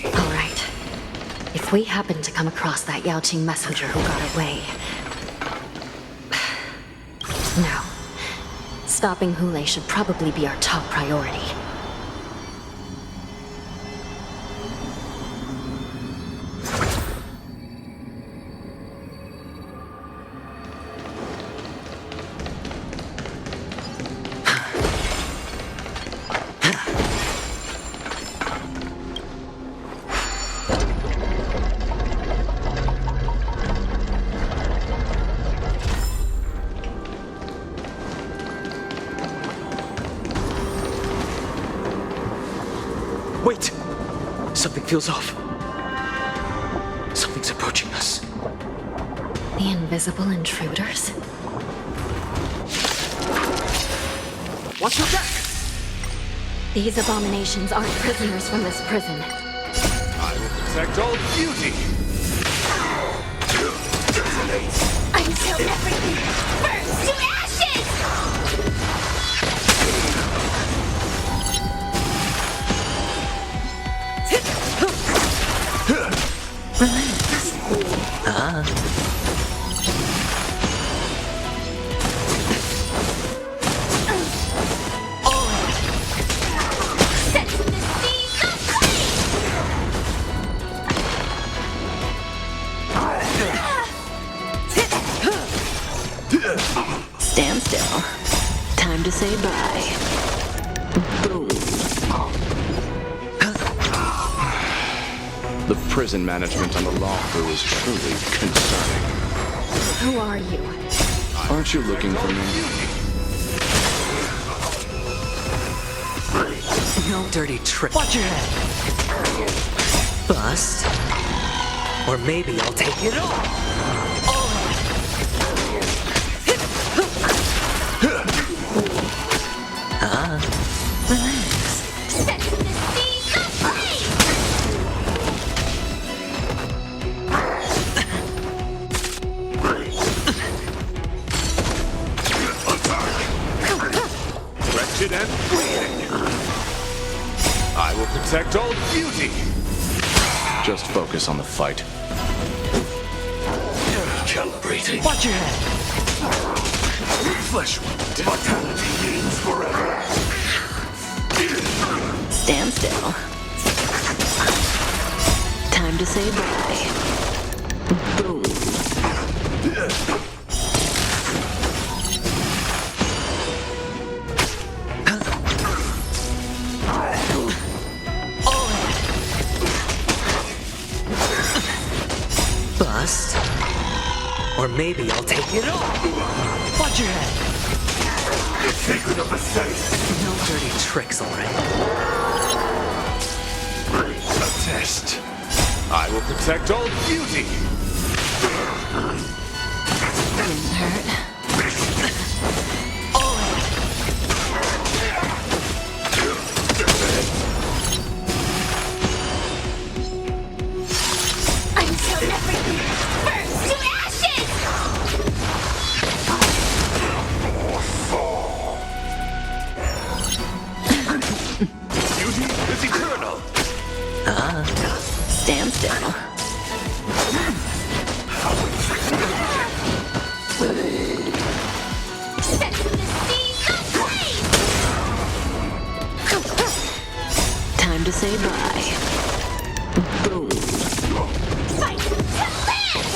All right. If we happen to come across that Yaoqing messenger who got away... No. Stopping Hule should probably be our top priority. Wait! Something feels off. Something's approaching us. The invisible intruders? Watch your back! These abominations aren't prisoners from this prison. I will protect all beauty! Until everything burns to ashes! Relax. Stand still. Time to say bye. Boom. The prison management on the Lawfu is truly concerning. Who are you? Aren't you looking for me? No dirty trick. Watch your head. Bust. Or maybe I'll take it all. Relax. Wretched and bleeding. I will protect all beauty. Just focus on the fight. Calibrating. Watch your head. Flesh mortality means forever. Stand still. Time to say bye. Boom. Bust. Or maybe I'll take it all. Watch your head. The secret of the safe. No dirty tricks, alright? A test. I will protect all beauty. Didn't hurt. Until everything burns to ashes! Beauty is eternal. Stand still. Time to say bye. Boom. Fight to live!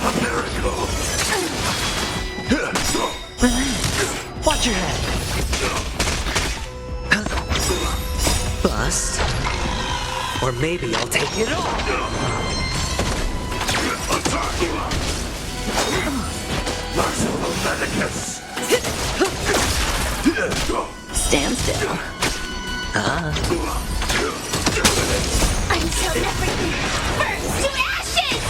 A miracle. Relax. Watch your head. Bust. Or maybe I'll take it all. Merciful Medicus! Stand still. Until everything burns to ashes!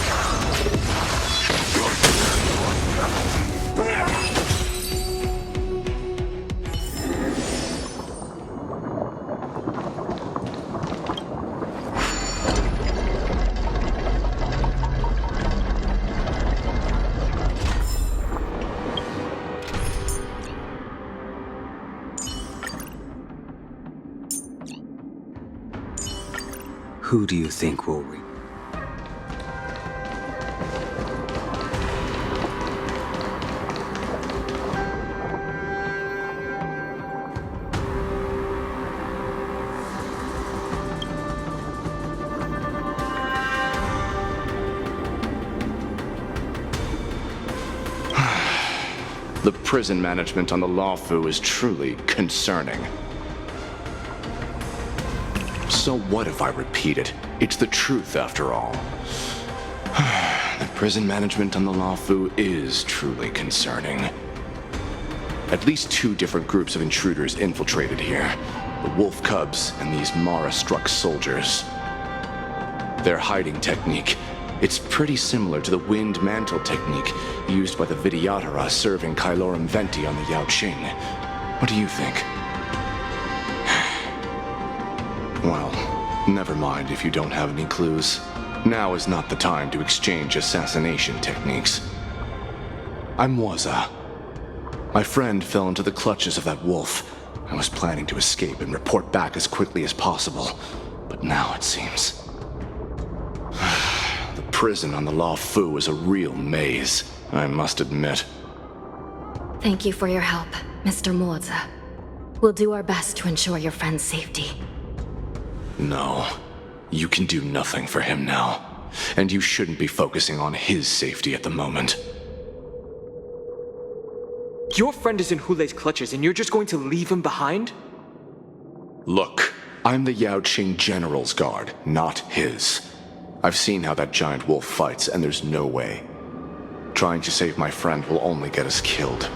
Who do you think will win? The prison management on the Lawfu is truly concerning. So what if I repeat it? It's the truth after all. The prison management on the Lawfu is truly concerning. At least 2 different groups of intruders infiltrated here. The Wolf Cubs and these Mara-struck soldiers. Their hiding technique, it's pretty similar to the Wind Mantle technique used by the Vidyadhara serving Kailorum Venti on the Yaoqing. What do you think? Well, never mind if you don't have any clues. Now is not the time to exchange assassination techniques. I'm Waza. My friend fell into the clutches of that wolf. I was planning to escape and report back as quickly as possible, but now it seems the prison on the Lawfu is a real maze, I must admit. Thank you for your help, Mr. Moza. We'll do our best to ensure your friend's safety. No, you can do nothing for him now, and you shouldn't be focusing on his safety at the moment. Your friend is in Hulei's clutches and you're just going to leave him behind? Look, I'm the Yaoqing General's guard, not his. I've seen how that giant wolf fights, and there's no way. Trying to save my friend will only get us killed.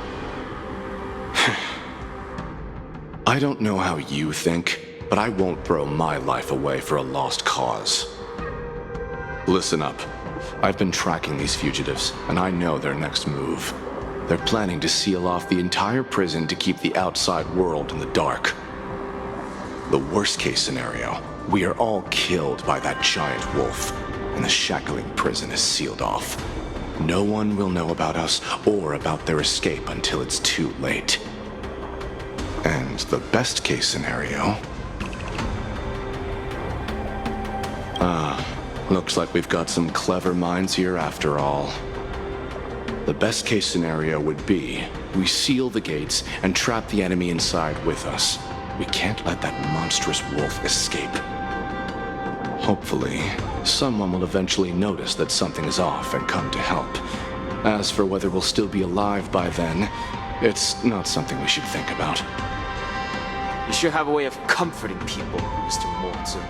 I don't know how you think, but I won't throw my life away for a lost cause. Listen up. I've been tracking these fugitives, and I know their next move. They're planning to seal off the entire prison to keep the outside world in the dark. The worst-case scenario, we are all killed by that giant wolf, and the shackling prison is sealed off. No one will know about us or about their escape until it's too late. And the best-case scenario... looks like we've got some clever minds here after all. The best-case scenario would be we seal the gates and trap the enemy inside with us. We can't let that monstrous wolf escape. Hopefully, someone will eventually notice that something is off and come to help. As for whether we'll still be alive by then, it's not something we should think about. You sure have a way of comforting people, Mr. Moza.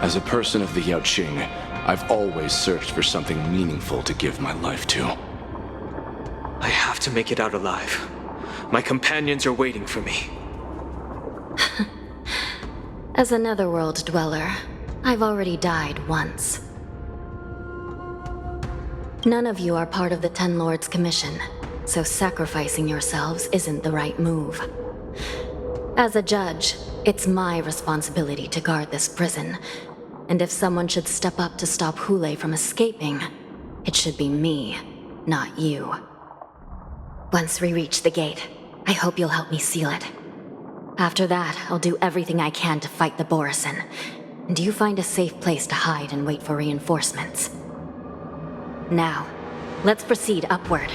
As a person of the Yaoqing, I've always searched for something meaningful to give my life to. I have to make it out alive. My companions are waiting for me. As a netherworld dweller, I've already died once. None of you are part of the Ten Lords' commission, so sacrificing yourselves isn't the right move. As a judge, it's my responsibility to guard this prison, and if someone should step up to stop Hulei from escaping, it should be me, not you. Once we reach the gate, I hope you'll help me seal it. After that, I'll do everything I can to fight the Borisin, and you find a safe place to hide and wait for reinforcements. Now, let's proceed upward.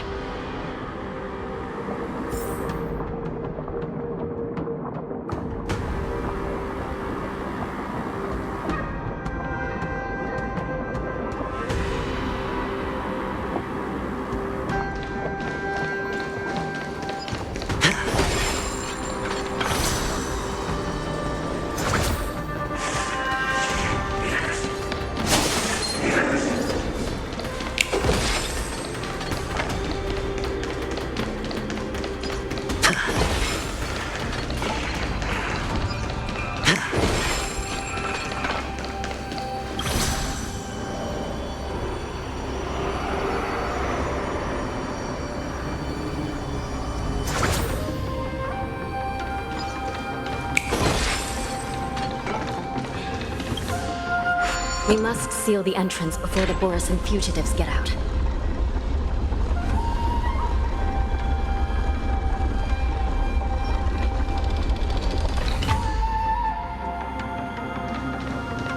We must seal the entrance before the Borisan fugitives get out.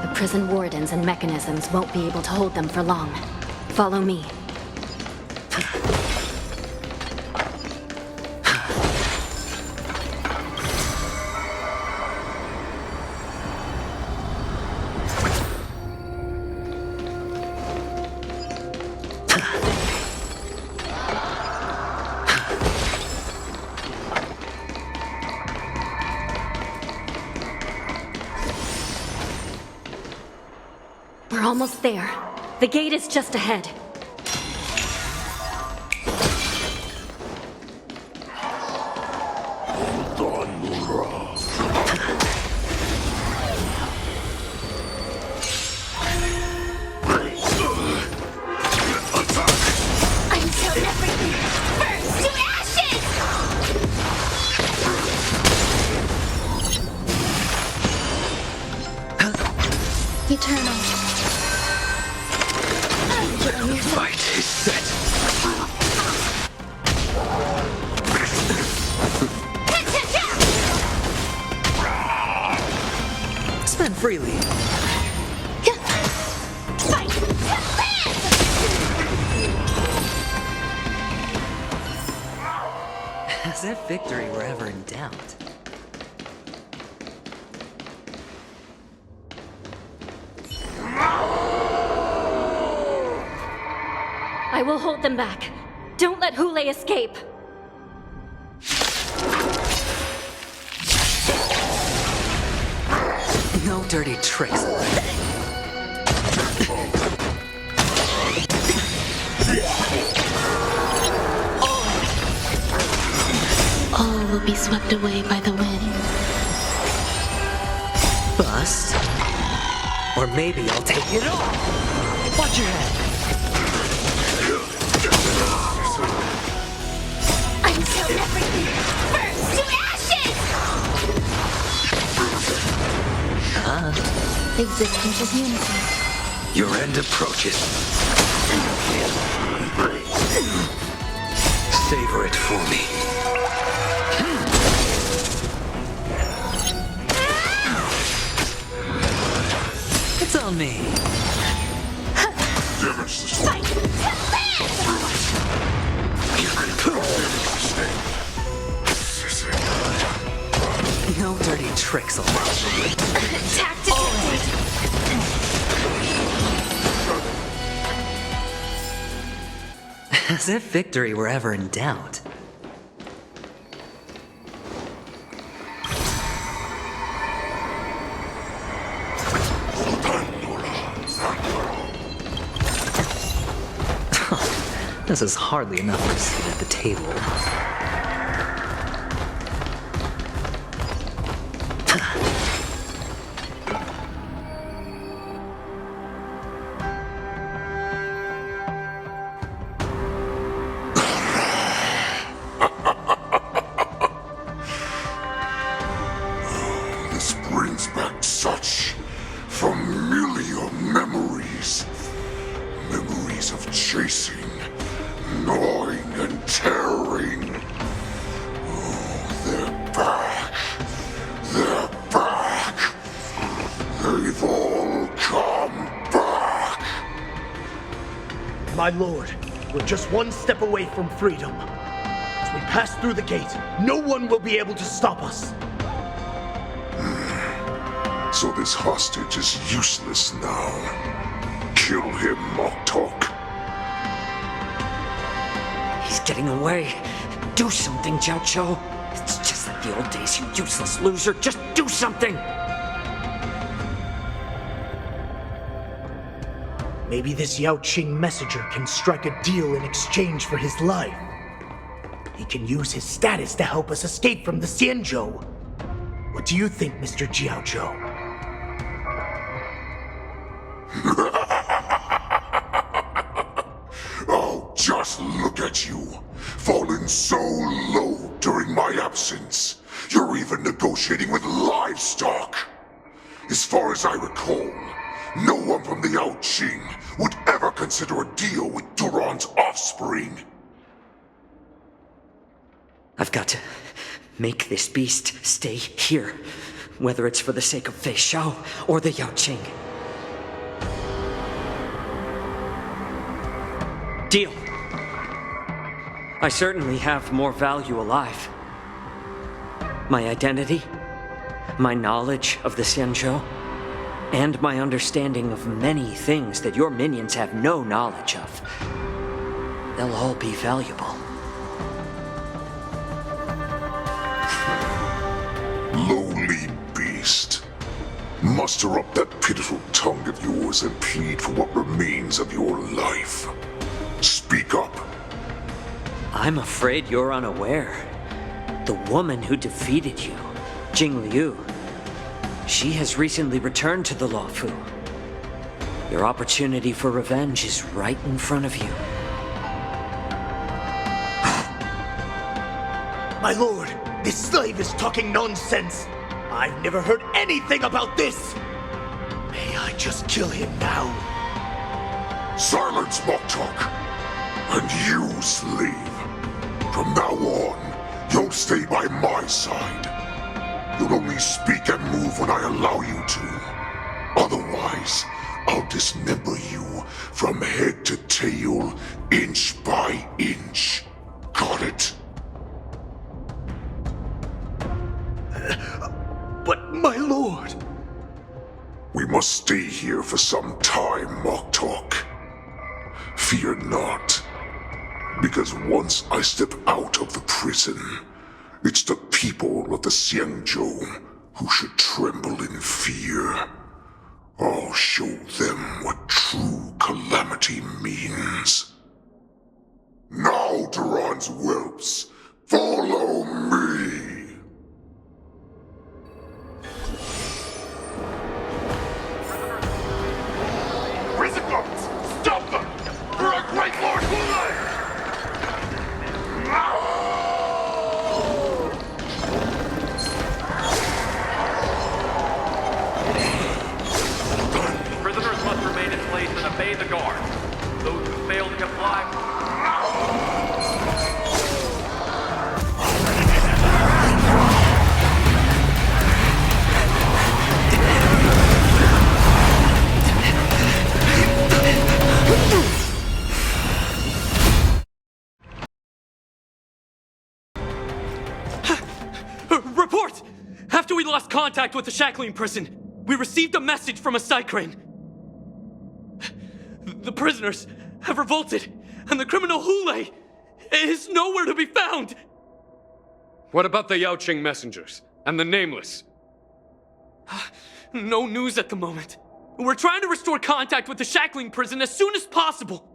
The prison wardens and mechanisms won't be able to hold them for long. Follow me. We're almost there. The gate is just ahead. Until everything burns to ashes! Eternal. Fight is set. Spend freely. Fight to As if victory were ever in doubt. I will hold them back. Don't let Hule escape. No dirty tricks. All will be swept away by the wind. Bust. Or maybe I'll take it all. Watch your head. Until everything burns to ashes! Existence is unity. Your end approaches. Savor it for me. It's on me. Fight to No dirty tricks allowed. Tactical. As if victory were ever in doubt. This is hardly enough for a seat at the table. This brings back such familiar memories. Memories of chasing, gnawing, and tearing. Oh, they're back. They're back. They've all come back. My lord, we're just one step away from freedom. As we pass through the gate, no one will be able to stop us. So this hostage is useless now. Kill him, Moktok. He's getting away. Do something, Jiaoqiu. It's just like the old days, you useless loser. Just do something! Maybe this Yao Qing messenger can strike a deal in exchange for his life. He can use his status to help us escape from the Xianzhou. What do you think, Mr. Jiaozhou? Oh, just look at you. Fallen so low during my absence. You're even negotiating with livestock. As far as I recall, No one from the Yaoqing would ever consider a deal with Duran's offspring. I've got to make this beast stay here, whether it's for the sake of Fei Shao or the Yaoqing. Deal. I certainly have more value alive. My identity, my knowledge of the Xianzhou, and my understanding of many things that your minions have no knowledge of. They'll all be valuable. Lowly beast. Muster up that pitiful tongue of yours and plead for what remains of your life. Speak up. I'm afraid you're unaware. The woman who defeated you, Jing Liu, she has recently returned to the Luofu. Your opportunity for revenge is right in front of you. My lord, this slave is talking nonsense. I've never heard anything about this. May I just kill him now? Silence, mock talk. And you, slave. From now on, you'll stay by my side. You'll only speak and move when I allow you to. Otherwise, I'll dismember you from head to tail, inch by inch. Got it? But my lord... We must stay here for some time, mock talk. Fear not. Because once I step out of the prison, it's the people of the Xianzhou who should tremble in fear. I'll show them what true calamity means. Now, Duran's whelps, follow me! Prison guards, stop them! For our great Lord Hule! Prisoners must remain in place and obey the guard. Those who fail to comply... Report! After we lost contact with the shackling prison, we received a message from a Psycrane. The prisoners have revolted, and the criminal Hule is nowhere to be found! What about the Yaoqing messengers and the Nameless? No news at the moment. We're trying to restore contact with the shackling prison as soon as possible.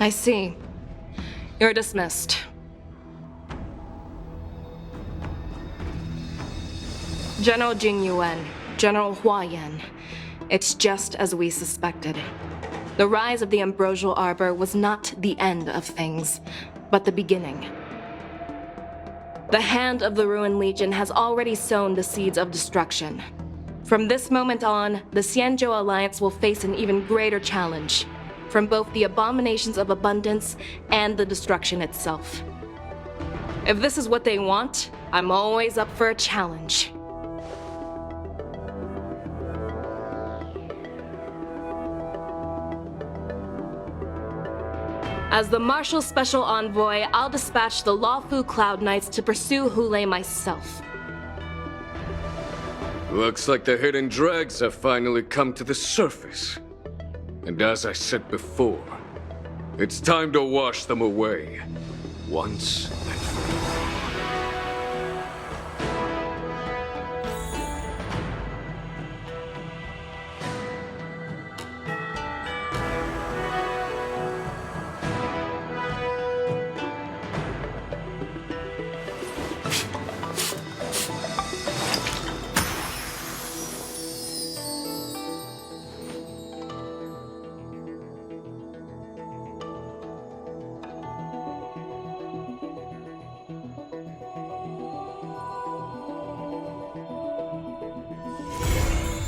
I see. You're dismissed. General Jing Yuan, General Hua Yan. It's just as we suspected. The rise of the Ambrosial Arbor was not the end of things, but the beginning. The hand of the Ruined Legion has already sown the seeds of destruction. From this moment on, the Xianzhou Alliance will face an even greater challenge, from both the abominations of abundance and the destruction itself. If this is what they want, I'm always up for a challenge. As the Marshal Special Envoy, I'll dispatch the Luofu Cloud Knights to pursue Hule myself. Looks like the hidden dregs have finally come to the surface. And as I said before, it's time to wash them away, once and for all.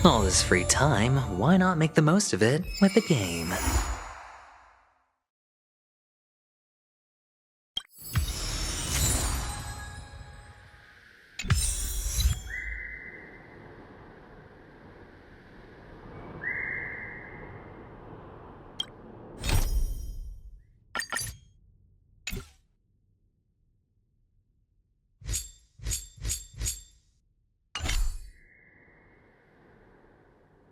All this free time, why not make the most of it with a game?